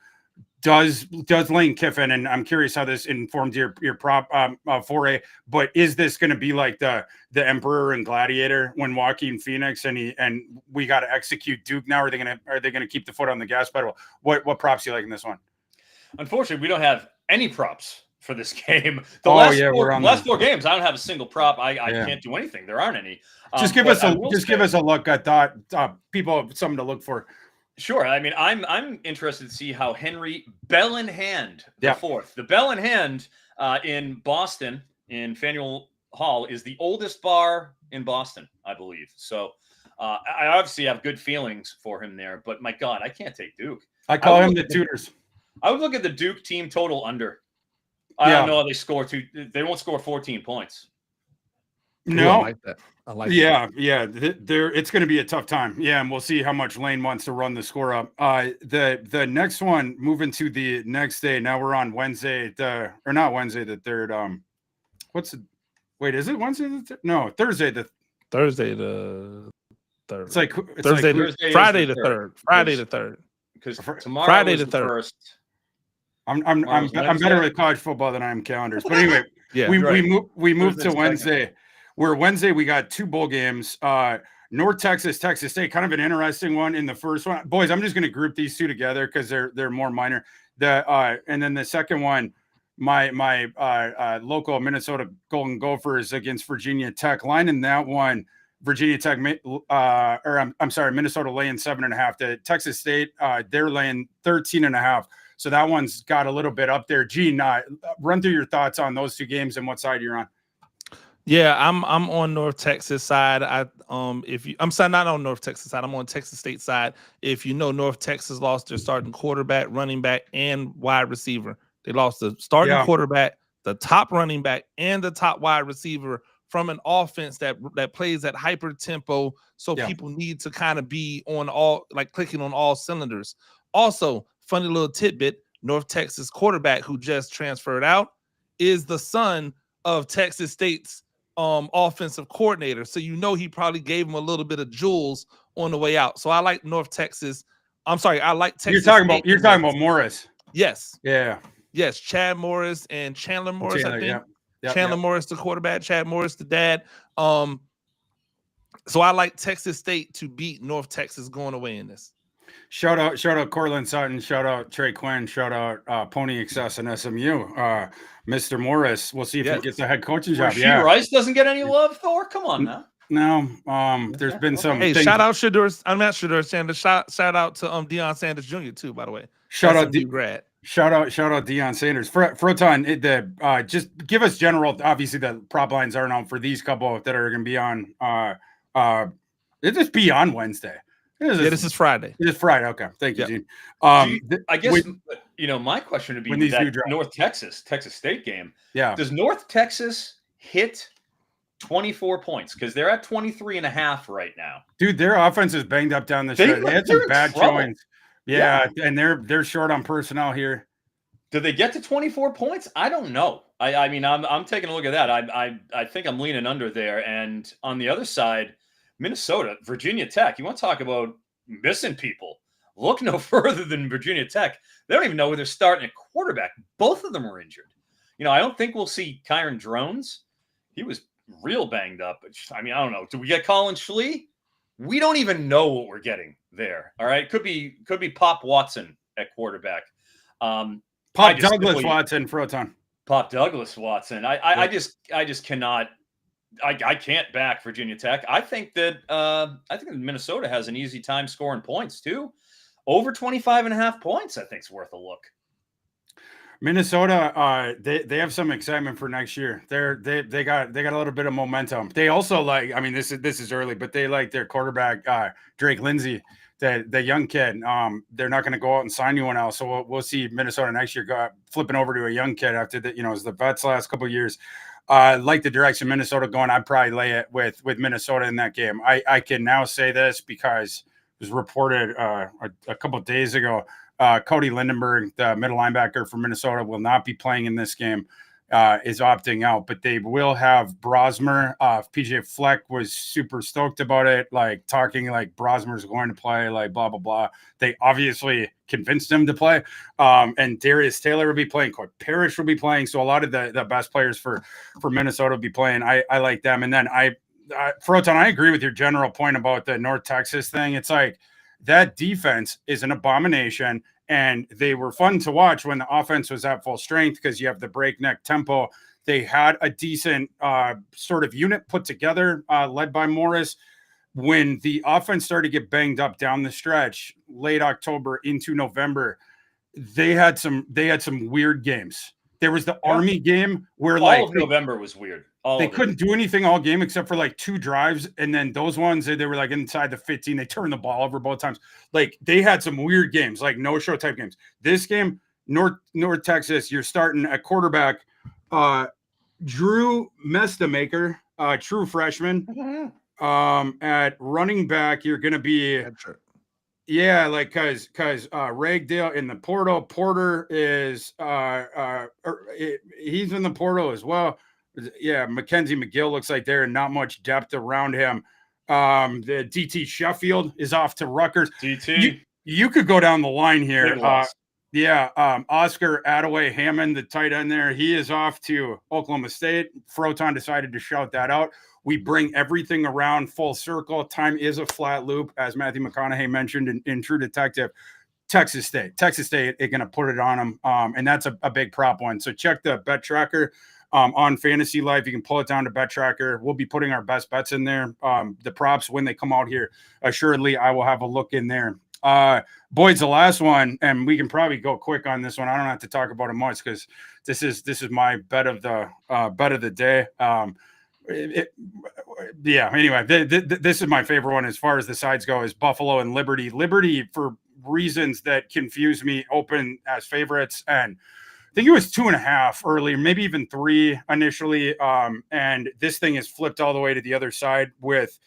Does Lane Kiffin, and I'm curious how this informed your prop foray, but is this going to be like the Emperor and Gladiator when walking Phoenix and we got to execute Duke now? Are they gonna keep the foot on the gas pedal? What props do you like in this one? Unfortunately, we don't have any props for this game. The last four games, I don't have a single prop. I can't do anything. There aren't any. Just give us a look. I thought people have something to look for. Sure. I mean, I'm interested to see how Henry Bell in Hand, fourth. The Bell in Hand in Boston, in Faneuil Hall, is the oldest bar in Boston, I believe. So I obviously have good feelings for him there. But my God, I can't take Duke. I call him the Tutors. I would look at the Duke team total under. I don't know how they score they won't score 14 points. No, I like that. Yeah. It's going to be a tough time. Yeah, and we'll see how much Lane wants to run the score up. The next one, moving to the next day. Now we're on Wednesday, the third. Is it Wednesday the third? No, Thursday the third. It's like Thursday, Friday the third. Friday the third. Because tomorrow Friday is the the third. first. I'm better at college football than I am calendars. But anyway, we moved to Wednesday. Where Wednesday we got two bowl games. North Texas, Texas State, kind of an interesting one in the first one. Boys, I'm just going to group these two together because they're more minor. And then the second one, my local Minnesota Golden Gophers against Virginia Tech. Line in that one, Virginia Tech, Minnesota laying 7.5. The Texas State, they're laying 13.5. So that one's got a little bit up there. Gene, run through your thoughts on those two games and what side you're on. Yeah, I'm on North Texas side. I'm not on North Texas side. I'm on Texas State side. If you know, North Texas lost their starting quarterback, running back, and wide receiver. They lost the starting quarterback, the top running back, and the top wide receiver from an offense that plays at hyper tempo. So people need to kind of be on clicking on all cylinders. Also, funny little tidbit: North Texas quarterback who just transferred out is the son of Texas State's offensive coordinator. So he probably gave him a little bit of jewels on the way out. So I like North Texas. I like Texas. You're talking about Morris. Yes. Yeah. Yes, Chad Morris and Chandler Morris, I think. Chandler Morris, the quarterback, Chad Morris, the dad. So I like Texas State to beat North Texas going away in this. Shout out Cortland Sutton. Shout out Trey Quinn. Shout out Pony Excess and SMU. Mr. Morris. We'll see if he gets a head coaching job. Rice doesn't get any love, Thor? Come on now. No. There's been some. Hey, shout out Shedeur. I'm not Shedeur Sanders. Shout out to Deion Sanders Jr. too, by the way. Shout out grad. Shout out Deion Sanders. Froton, just give us general. Obviously, the prop lines aren't out for these couple that are going to be on. It'll just be on Wednesday. This is Friday. It is Friday. Okay, thank you, Gene. I guess my question would be that North Texas State game. Yeah. Does North Texas hit 24 points? Because they're at 23.5 right now. Dude, their offense is banged up down the stretch. They had some bad showings. Yeah, and they're short on personnel here. Do they get to 24 points? I don't know. I mean, I'm taking a look at that. I think I'm leaning under there. And on the other side, Minnesota, Virginia Tech. You want to talk about missing people? Look no further than Virginia Tech. They don't even know where they're starting at quarterback. Both of them are injured. I don't think we'll see Kyron Drones. He was real banged up. I mean, I don't know. Do we get Colin Schlee? We don't even know what we're getting there. All right. Could be Pop Watson at quarterback. Pop Douglas Watson, Froton. Pop Douglas Watson. I just cannot I can't back Virginia Tech. I think that Minnesota has an easy time scoring points too. Over 25.5 points, I think is worth a look. Minnesota, they have some excitement for next year. They got a little bit of momentum. They also like, I mean, this is early, but they like their quarterback, Drake Lindsey, the young kid. They're not going to go out and sign anyone else. So we'll see Minnesota next year flipping over to a young kid after as the vets last couple of years. Like the direction Minnesota going, I'd probably lay it with Minnesota in that game. I can now say this because it was reported a couple of days ago. Cody Lindenberg, the middle linebacker for Minnesota, will not be playing in this game, is opting out, but they will have Brosmer. PJ Fleck was super stoked about it, like talking like Brosmer's going to play, like blah, blah, blah. They obviously convinced him to play. And Darius Taylor will be playing. Coy Parrish will be playing. So a lot of the best players for Minnesota will be playing. I like them. And then Froton, I agree with your general point about the North Texas thing. It's like, that defense is an abomination, and they were fun to watch when the offense was at full strength because you have the breakneck tempo. They had a decent sort of unit put together, led by Morris. When the offense started to get banged up down the stretch, late October into November, they had some weird games. There was the Army game where all of November was weird. They couldn't do anything all game except for like 2 drives. And then those ones, they were like inside the 15. They turned the ball over both times. Like they had some weird games, like no-show type games. This game, North Texas, you're starting at quarterback. Drew Mestamaker, true freshman. At running back, you're going to be yeah, like because Ragdale in the portal. Porter is he's in the portal as well. Yeah, Mackenzie McGill looks like there and not much depth around him. The DT Sheffield is off to Rutgers. DT, you could go down the line here. Oscar Attaway Hammond, the tight end there, he is off to Oklahoma State. Froton decided to shout that out. We bring everything around full circle. Time is a flat loop, as Matthew McConaughey mentioned in True Detective. Texas State is going to put it on them, and that's a big prop one. So check the bet tracker on FantasyLife. You can pull it down to bet tracker. We'll be putting our best bets in there. The props when they come out here, assuredly, I will have a look in there. Boyd's the last one, and we can probably go quick on this one. I don't have to talk about it much because this is my bet of the day. Anyway, this is my favorite one as far as the sides go, is Buffalo and Liberty. Liberty, for reasons that confuse me, open as favorites, and I think it was 2.5 earlier, maybe even 3 initially. And this thing is flipped all the way to the other side with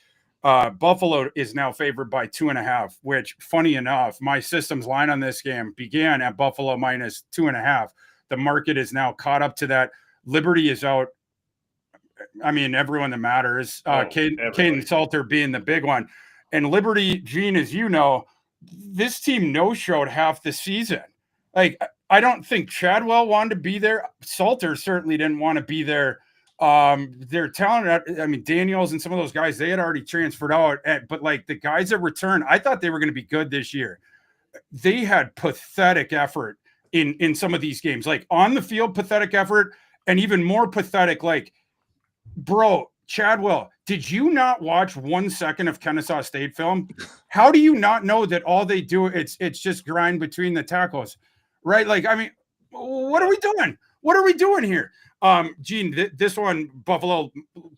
Buffalo is now favored by 2.5, which, funny enough, my system's line on this game began at Buffalo minus 2.5. The market is now caught up to that. Liberty is out. I mean, everyone that matters. Caden Salter being the big one. And Liberty, Gene, as you know, this team no-showed half the season. Like, I don't think Chadwell wanted to be there. Salter certainly didn't want to be there. They're talented. I mean, Daniels and some of those guys, they had already transferred out. But, like, the guys that returned, I thought they were going to be good this year. They had pathetic effort in some of these games. Like, on the field, pathetic effort, and even more pathetic, like, bro, Chadwell, did you not watch 1 second of Kennesaw State film? How do you not know that all they do, it's just grind between the tackles, right? Like, I mean, what are we doing? What are we doing here? Gene, this one, Buffalo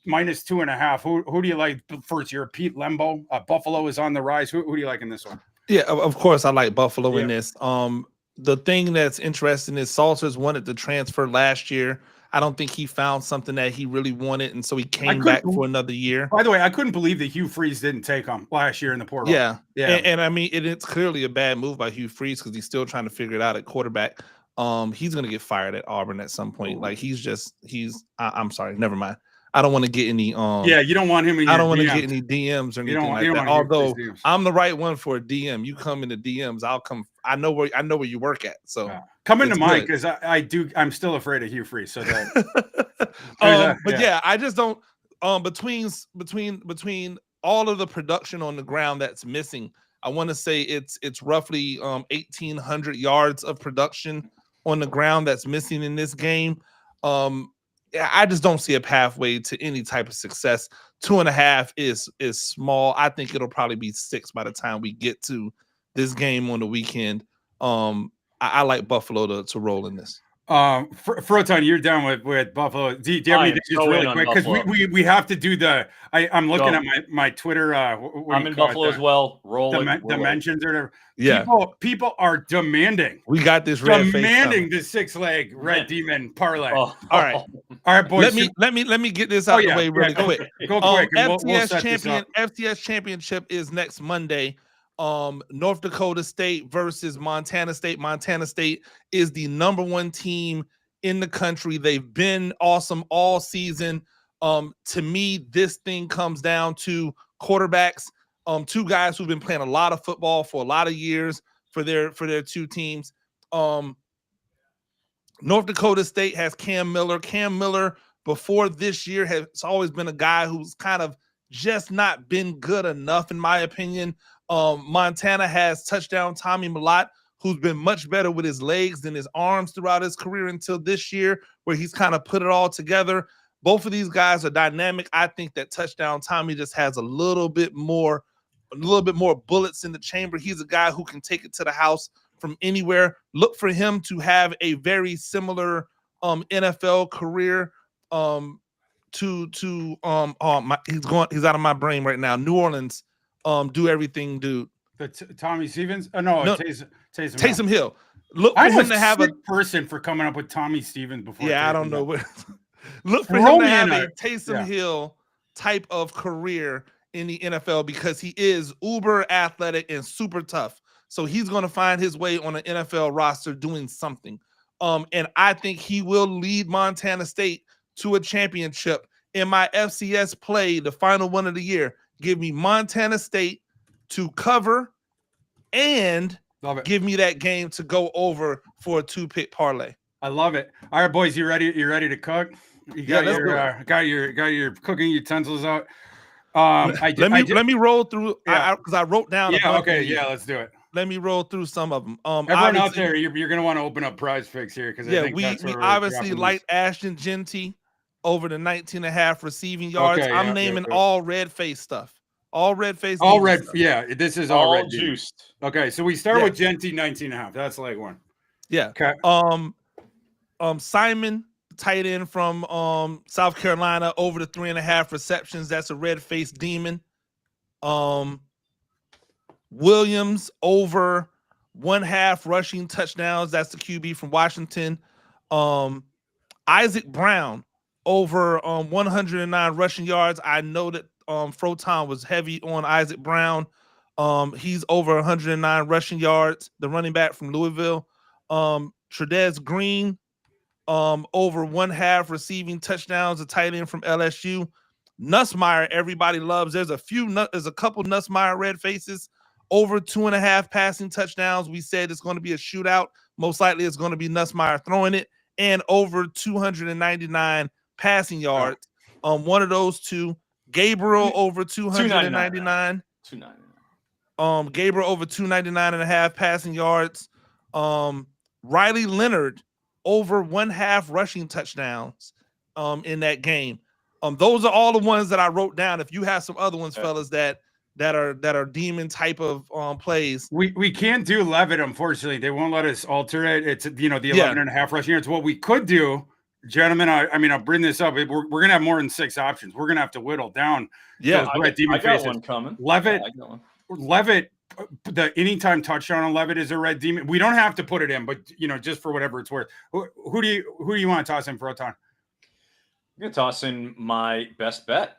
minus 2.5. Who do you like first? You're Pete Lembo. Buffalo is on the rise. Who do you like in this one? Yeah, of course I like Buffalo in this. The thing that's interesting is Salters wanted to transfer last year. I don't think he found something that he really wanted, and so he came back for another year. By the way, I couldn't believe that Hugh Freeze didn't take him last year in the portal. Yeah. And I mean, it's clearly a bad move by Hugh Freeze because he's still trying to figure it out at quarterback. He's going to get fired at Auburn at some point. Like, I'm sorry, never mind. I don't want to get any you don't want him in your I don't want to get any DMs or anything like that. Although I'm the right one for a DM. You come in the DMs, I'll come. I know where you work at. So come into mine, because I'm still afraid of Hugh Freeze. So that I just don't between all of the production on the ground that's missing, I want to say it's roughly 1,800 yards of production on the ground that's missing in this game. I just don't see a pathway to any type of success. 2.5 is small. I think it'll probably be 6 by the time we get to this game on the weekend. I like Buffalo to roll in this. Froton, you're down with Buffalo. Do you have anything just really quick? Because we have to do the. I'm looking at my Twitter. I'm in Buffalo as well. Roll dimensions or whatever. Yeah, people are demanding. We got this red demanding the 6-leg red demon parlay. All right, boys. Let me get this out the way really quick. Go quick. FCS championship is next Monday. North Dakota State versus Montana State. Montana State is the #1 team in the country. They've been awesome all season. To me, this thing comes down to quarterbacks. 2 guys who've been playing a lot of football for a lot of years for their 2 teams. North Dakota State has Cam Miller. Cam Miller, before this year, has always been a guy who's kind of just not been good enough, in my opinion. Montana has touchdown Tommy Mellott, who's been much better with his legs than his arms throughout his career until this year, where he's kind of put it all together. Both of these guys are dynamic. I think that touchdown Tommy just has a little bit more bullets in the chamber. He's a guy who can take it to the house from anywhere. Look for him to have a very similar NFL career he's out of my brain right now. New Orleans. Do everything, dude. Tommy Stevens? Oh, no. Taysom Hill. Look for him to have a person for coming up with Tommy Stevens before. Yeah, I don't know what. Look for him to have a Taysom Hill type of career in the NFL, because he is uber athletic and super tough. So he's going to find his way on an NFL roster doing something. And I think he will lead Montana State to a championship. In my FCS play, the final one of the year, give me Montana State to cover and give me that game to go over for a 2-pick parlay. I love it. All right, boys, you ready? You ready to cook? You got your cooking utensils out. Let me roll through because I wrote down. Let's do it. Let me roll through some of them. Everyone out there, you're gonna want to open up Prize Picks here because we obviously like Ashton Genty over the 19.5 receiving yards. I'm naming all red face stuff. All red face. All red. Stuff. Yeah, this is all red juiced. Okay, so we start with Genty 19.5. That's leg 1. Yeah. Okay. Simon, tight end from South Carolina, over the 3.5 receptions. That's a red face demon. Williams over 1/2 rushing touchdowns. That's the QB from Washington. Isaac Brown over 109 rushing yards. I know that Froton was heavy on Isaac Brown. He's over 109 rushing yards, the running back from Louisville. Trudez Green over 1/2 receiving touchdowns, a tight end from LSU. Nussmeier, everybody loves. There's a couple Nussmeier red faces. Over 2.5 passing touchdowns. We said it's going to be a shootout. Most likely it's going to be Nussmeier throwing it. And over 299 passing yards. One of those two. Gabriel over 299. 299. Gabriel over 299.5 passing yards. Riley Leonard over 1/2 rushing touchdowns in that game. Those are all the ones that I wrote down. If you have some other ones, fellas, that are demon type of plays. We can't do Levitt, unfortunately. They won't let us alter it. It's the 11.5 rushing yards. What we could do, gentlemen, I'll bring this up. We're gonna have more than 6 options. We're gonna have to whittle down. Yeah, I got one coming. Levitt, the anytime touchdown on Levitt is a red demon. We don't have to put it in, but just for whatever it's worth. Who do you want to toss in, Froton? I'm gonna toss in my best bet,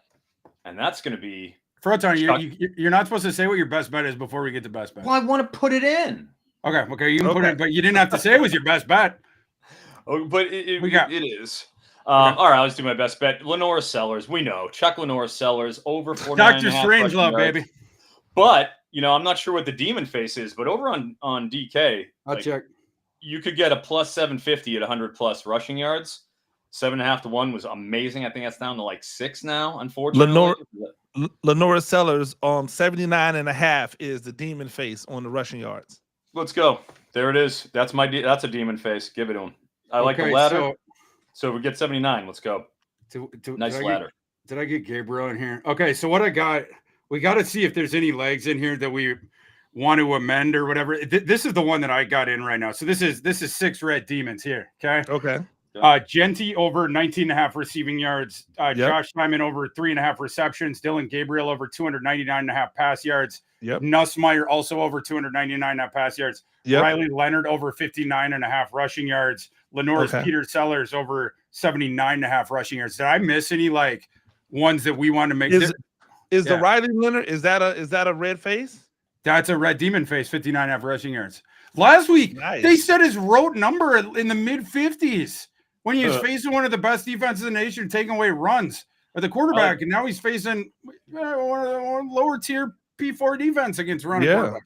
and that's gonna be Froton. You're not supposed to say what your best bet is before we get to best bet. Well, I want to put it in. Okay, you can put it in, but you didn't have to say it was your best bet. Oh, but it is. All right, let's do my best bet. Lenora Sellers, we know. Chuck Lenora Sellers over 49. Dr. Strangelove, baby. But, I'm not sure what the demon face is, but over on DK, I'll check. You could get a plus 750 at 100+ rushing yards. 7.5 to 1 was amazing. I think that's down to like 6 now, unfortunately. Lenora Sellers 79.5 is the demon face on the rushing yards. Let's go. There it is. That's a demon face. Give it to him. I like the ladder. So we get 79. Let's go. Nice ladder. Did I get Gabriel in here? Okay, so what I got, we got to see if there's any legs in here that we want to amend or whatever. This is the one that I got in right now. So this is 6 red demons here. Okay. Genty over 19.5 receiving yards. Josh Simon over 3.5 receptions. Dylan Gabriel over 299.5 pass yards. Nussmeier also over 299.5 pass yards. Riley Leonard over 59.5 rushing yards. Lenore's Peter Sellers over 79.5 rushing yards. Did I miss any like ones that we want to make? Is the Riley Leonard, is that a red face? That's a red demon face, 59.5 rushing yards. Last week, they said his road number in the mid-50s when he was facing one of the best defenses in the nation, taking away runs at the quarterback, and now he's facing one lower tier P4 defense against running quarterback.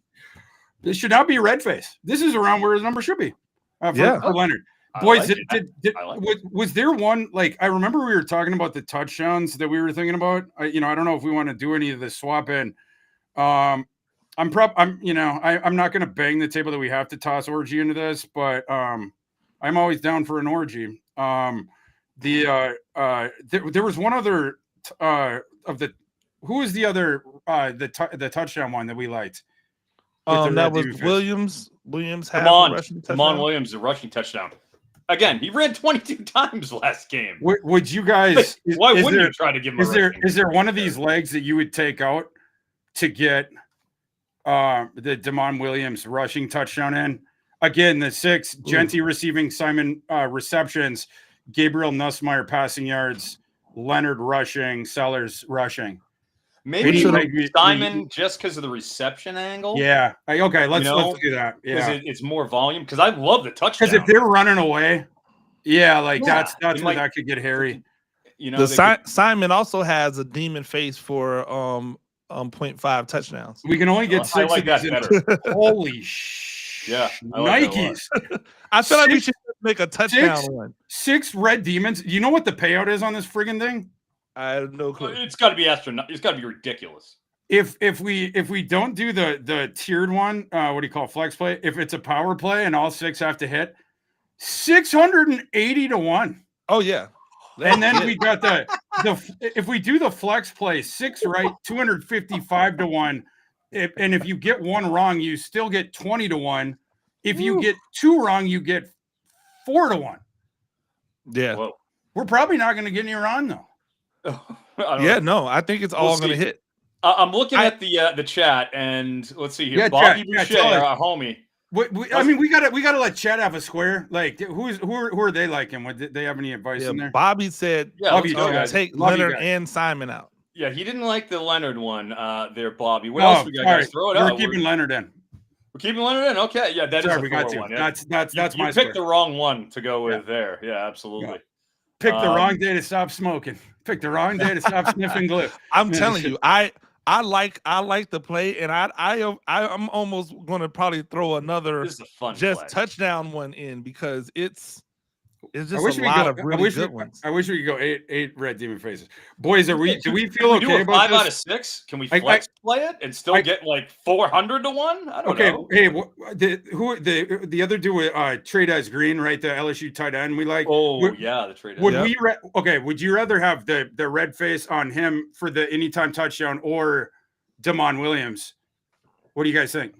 This should not be a red face. This is around where his number should be for Leonard. Boys, was there one, like, I remember we were talking about the touchdowns that we were thinking about. I don't know if we want to do any of the swap in. I'm not going to bang the table that we have to toss orgy into this, but I'm always down for an orgy. There was one other who was the other the touchdown one that we liked? That was Williams. Williams had Damon Williams, the rushing touchdown. Again, he ran 22 times last game. Would you guys? Why wouldn't you try to give him? Is there one of these legs that you would take out to get the Damon Williams rushing touchdown in? Again, the 6 Genty receiving, Simon receptions, Gabriel Nussmeier passing yards, Leonard rushing, Sellers rushing. Maybe Simon just because of the reception angle. Yeah. Okay. Let's do that. Yeah. It's more volume because I love the touchdown. Because if they're running away, that's where that could get hairy. Simon also has a demon face for 0.5 touchdowns. We can only get 6. I like that better. Holy shit. Yeah. Nikes. I feel like we should make a touchdown one. 6 red demons. You know what the payout is on this friggin' thing? I have no clue. It's got to be astronomical. It's got to be ridiculous. If we don't do the tiered one, what do you call flex play? If it's a power play and all 6 have to hit, 680 to 1. Oh yeah. And then we got the if we do the flex play, 6 right, 255 to 1. And if you get one wrong, you still get 20 to 1. If you get 2 wrong, you get 4 to 1. Yeah. Whoa. We're probably not going to get any wrong though. I think we all going to hit. I'm looking at the chat, and let's see here. Bobby Boucher, our homie. We gotta let Chad have a square. Like, who are they liking? Did they have any advice in there? Bobby said, take Leonard and Simon out. Yeah, he didn't like the Leonard one there, Bobby. What else we got? Guys, throw it out. We're keeping Leonard in. We're keeping Leonard in. Okay, yeah, that is a we got to. One. Yeah. That's you my. You picked the wrong one to go with there. Yeah, absolutely. Yeah. Pick the wrong day to stop smoking. Pick the wrong day to stop sniffing glue. I'm telling you, I like the play, and I'm almost going to probably throw another touchdown one in because it's just a lot of really good ones. I wish we could go eight red demon faces. Boys, do we feel okay do about 5 out of 6? Can we flex play it and still get like 400 to 1? I don't know. Hey, the other dude with trade as green, right? The LSU tight end we like. The trade. Would you rather have the red face on him for the anytime touchdown or Damon Williams? What do you guys think?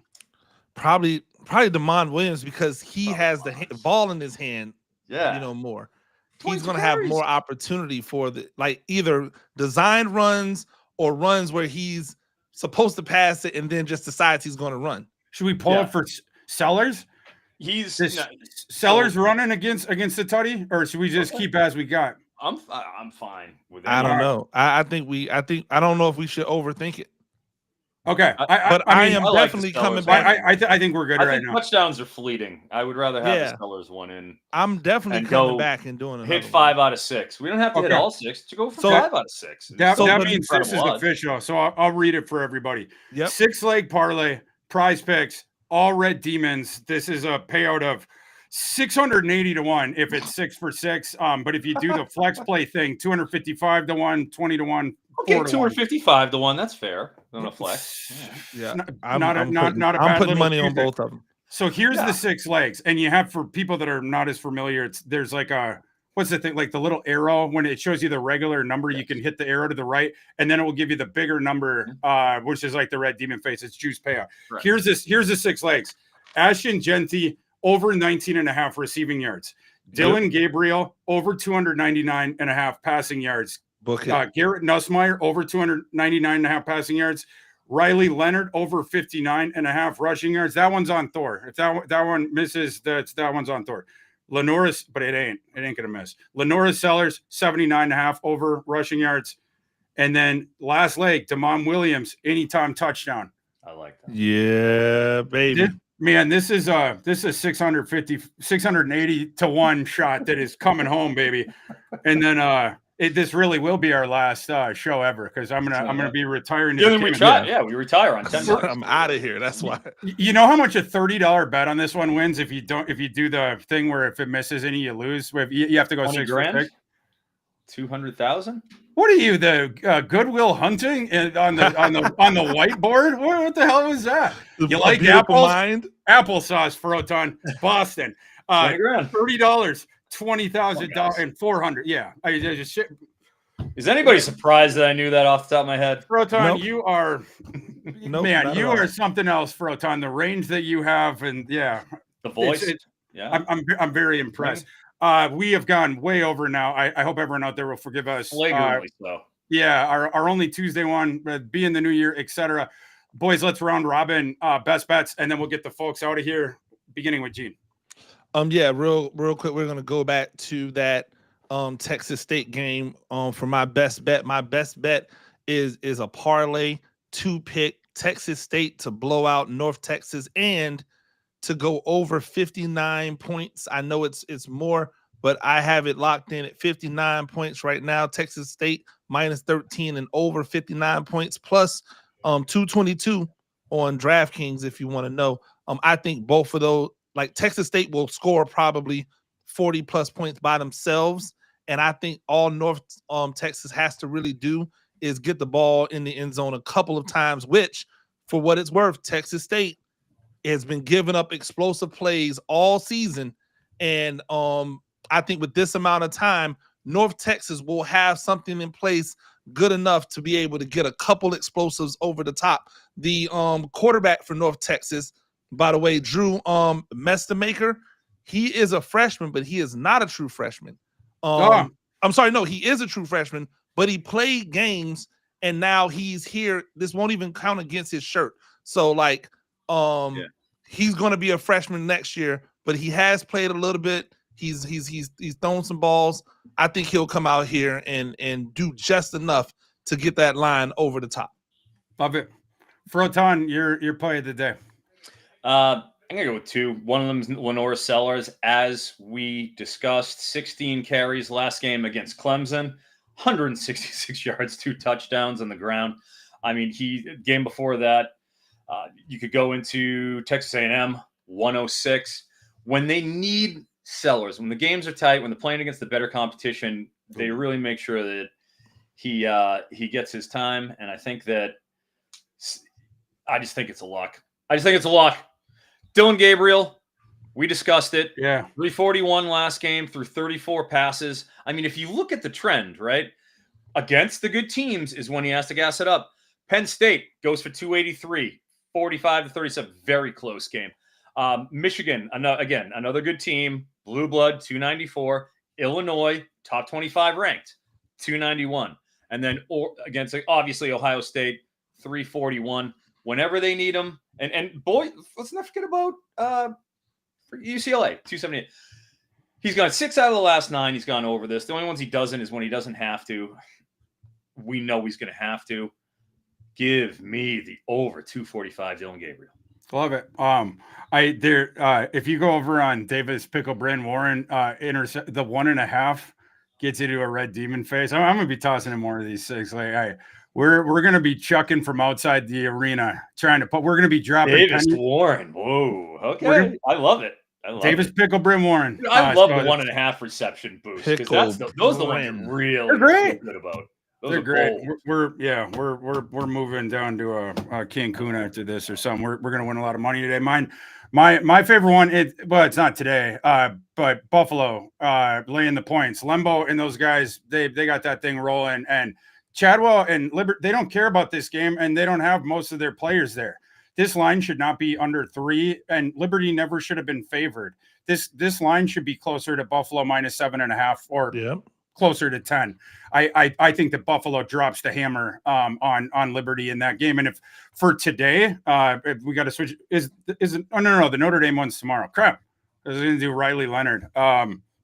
Probably Damon Williams because he has the ball in his hand. Yeah, more. He's going to have more opportunity for either designed runs or runs where he's supposed to pass it and then just decides he's going to run. Should we pull up for Sellers? Sellers running against the tutty, or should we just keep as we got? I'm fine with that. I don't know. I don't know if we should overthink it. Okay, I am definitely coming back. I think we're good right now. Touchdowns are fleeting. I would rather have the Sellers one in. I'm definitely coming back and doing hit 5 out of 6. We don't have to hit all 6 to go for 5 out of 6. That means 6 is official. So I'll read it for everybody. 6-leg parlay, prize picks, all red demons. This is a payout of 680 to 1 if it's 6 for 6. But if you do the flex play thing, 255 to 1, 20 to 1. Okay, 255 to 1. That's fair on a flex. Yeah, I'm putting money on both of them. So here's the 6 legs, and you have for people that are not as familiar. There's like a what's the thing, like the little arrow when it shows you the regular number, you can hit the arrow to the right, and then it will give you the bigger number, which is like the red demon face. It's juice payout. Right. Here's the 6 legs. Ashton Genty over 19.5 receiving yards. Dylan Gabriel over 299.5 passing yards. Book it. Garrett Nussmeier over 299.5 passing yards. Riley Leonard over 59.5 rushing yards. That one's on Thor. If that one misses, that one's on Thor. Lenoris, but it ain't gonna miss. Lenoris Sellers 79.5 over rushing yards, and then last leg, Damon Williams anytime touchdown. I like that. Yeah, baby. This is 680 to 1 shot that is coming home, baby. And then this really will be our last show ever, because I'm gonna be retiring. We retire on 10 bucks. I'm out of here. That's why. You know how much a $30 bet on this one wins if you do the thing where if it misses any, you lose. You have to go 6 grand. 200,000. What are you, the Goodwill Hunting on the whiteboard? What the hell was that? You like apples? Applesauce, Froton, Boston. $30, $20,000, and $400. Yeah, I just shit. Is anybody surprised that I knew that off the top of my head? Froton, Nope. you are, man, you are something else, Froton. The range that you have, and the voice. I'm very impressed. We have gone way over now. I hope everyone out there will forgive us. Flagrantly so. Yeah, our only Tuesday one, be in the new year, etc. Boys, let's round robin best bets, and then we'll get the folks out of here, beginning with Gene. Real quick, we're gonna go back to that Texas State game for my best bet. My best bet is a parlay 2-pick Texas State to blow out North Texas and to go over 59 points. I know it's more, but I have it locked in at 59 points right now. Texas State minus 13 and over 59 points plus 222 on DraftKings if you want to know. I think both of those, like Texas State will score probably 40 plus points by themselves. And I think all North Texas has to really do is get the ball in the end zone a couple of times, which for what it's worth, Texas State has been giving up explosive plays all season. And I think with this amount of time, North Texas will have something in place good enough to be able to get a couple explosives over the top. The quarterback for North Texas, by the way, Drew Mestamaker, he is a freshman, but he is not a true freshman. I'm sorry, no, he is a true freshman, but he played games and now he's here. This won't even count against his shirt. So like, he's going to be a freshman next year, but he has played a little bit. He's thrown some balls. I think he'll come out here and do just enough to get that line over the top. Love it. Froton, your play of the day. I'm gonna go with 2. One of them is Lenora Sellers, as we discussed. 16 carries last game against Clemson, 166 yards, 2 touchdowns on the ground. I mean, game before that, you could go into Texas A&M, 106. When they need Sellers, when the games are tight, when they're playing against the better competition, they really make sure that he gets his time. And I just think it's a lock. Dylan Gabriel, we discussed it. Yeah. 341 last game through 34 passes. I mean, if you look at the trend, right, against the good teams is when he has to gas it up. Penn State goes for 283, 45 to 37, very close game. Michigan, another good team, blue blood, 294. Illinois, top 25 ranked, 291. And then against, obviously, Ohio State, 341. Whenever they need them. And boy, let's not forget about UCLA, 278. He's got 6 out of the last 9. He's gone over this. The only ones he doesn't is when he doesn't have to. We know he's going to have to. Give me the over 245 Dylan Gabriel. Love it. If you go over on Davis Pickle Brand Warren, the 1.5 gets you to a red demon face. I'm gonna be tossing in more of these 6. We're gonna be chucking from outside the arena, we're gonna be dropping Davis Warren. Whoa, okay, I love it. Davis Pickle Brand Warren. I love the 1.5 reception boost because those are the ones I'm really good about. They're great. We're moving down to Cancun after this or something. We're gonna win a lot of money today. My favorite one. It's not today. But Buffalo laying the points. Lembo and those guys, they got that thing rolling. And Chadwell and Liberty, they don't care about this game, and they don't have most of their players there. This line should not be under 3, and Liberty never should have been favored. This line should be closer to Buffalo minus 7.5 or closer to 10. I think that Buffalo drops the hammer on Liberty in that game. And if for today, if we got to switch, no, the Notre Dame one's tomorrow. Crap, I was going to do Riley Leonard.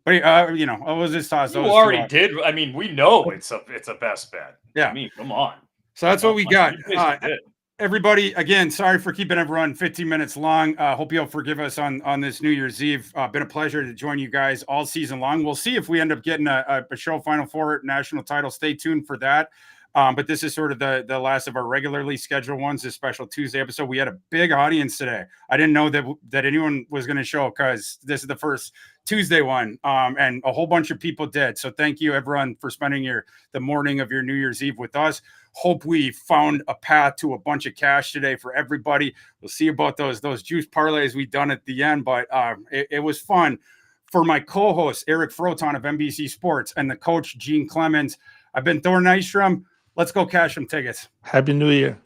But I was just tossed. You already did. I mean, we know it's a best bet. Yeah, I mean, come on. So that's what we got. Everybody, again, sorry for keeping everyone 15 minutes long. Hope you'll forgive us on this New Year's Eve. Been a pleasure to join you guys all season long. We'll see if we end up getting a show Final Four national title. Stay tuned for that. But this is sort of the last of our regularly scheduled ones, this special Tuesday episode. We had a big audience today. I didn't know that anyone was going to show because this is the first Tuesday one, and a whole bunch of people did. So thank you, everyone, for spending the morning of your New Year's Eve with us. Hope we found a path to a bunch of cash today for everybody. We'll see about those juice parlays we done at the end, but it was fun. For my co-host, Eric Froton of NBC Sports, and the coach, Gene Clemons, I've been Thor Nystrom. Let's go cash some tickets. Happy New Year.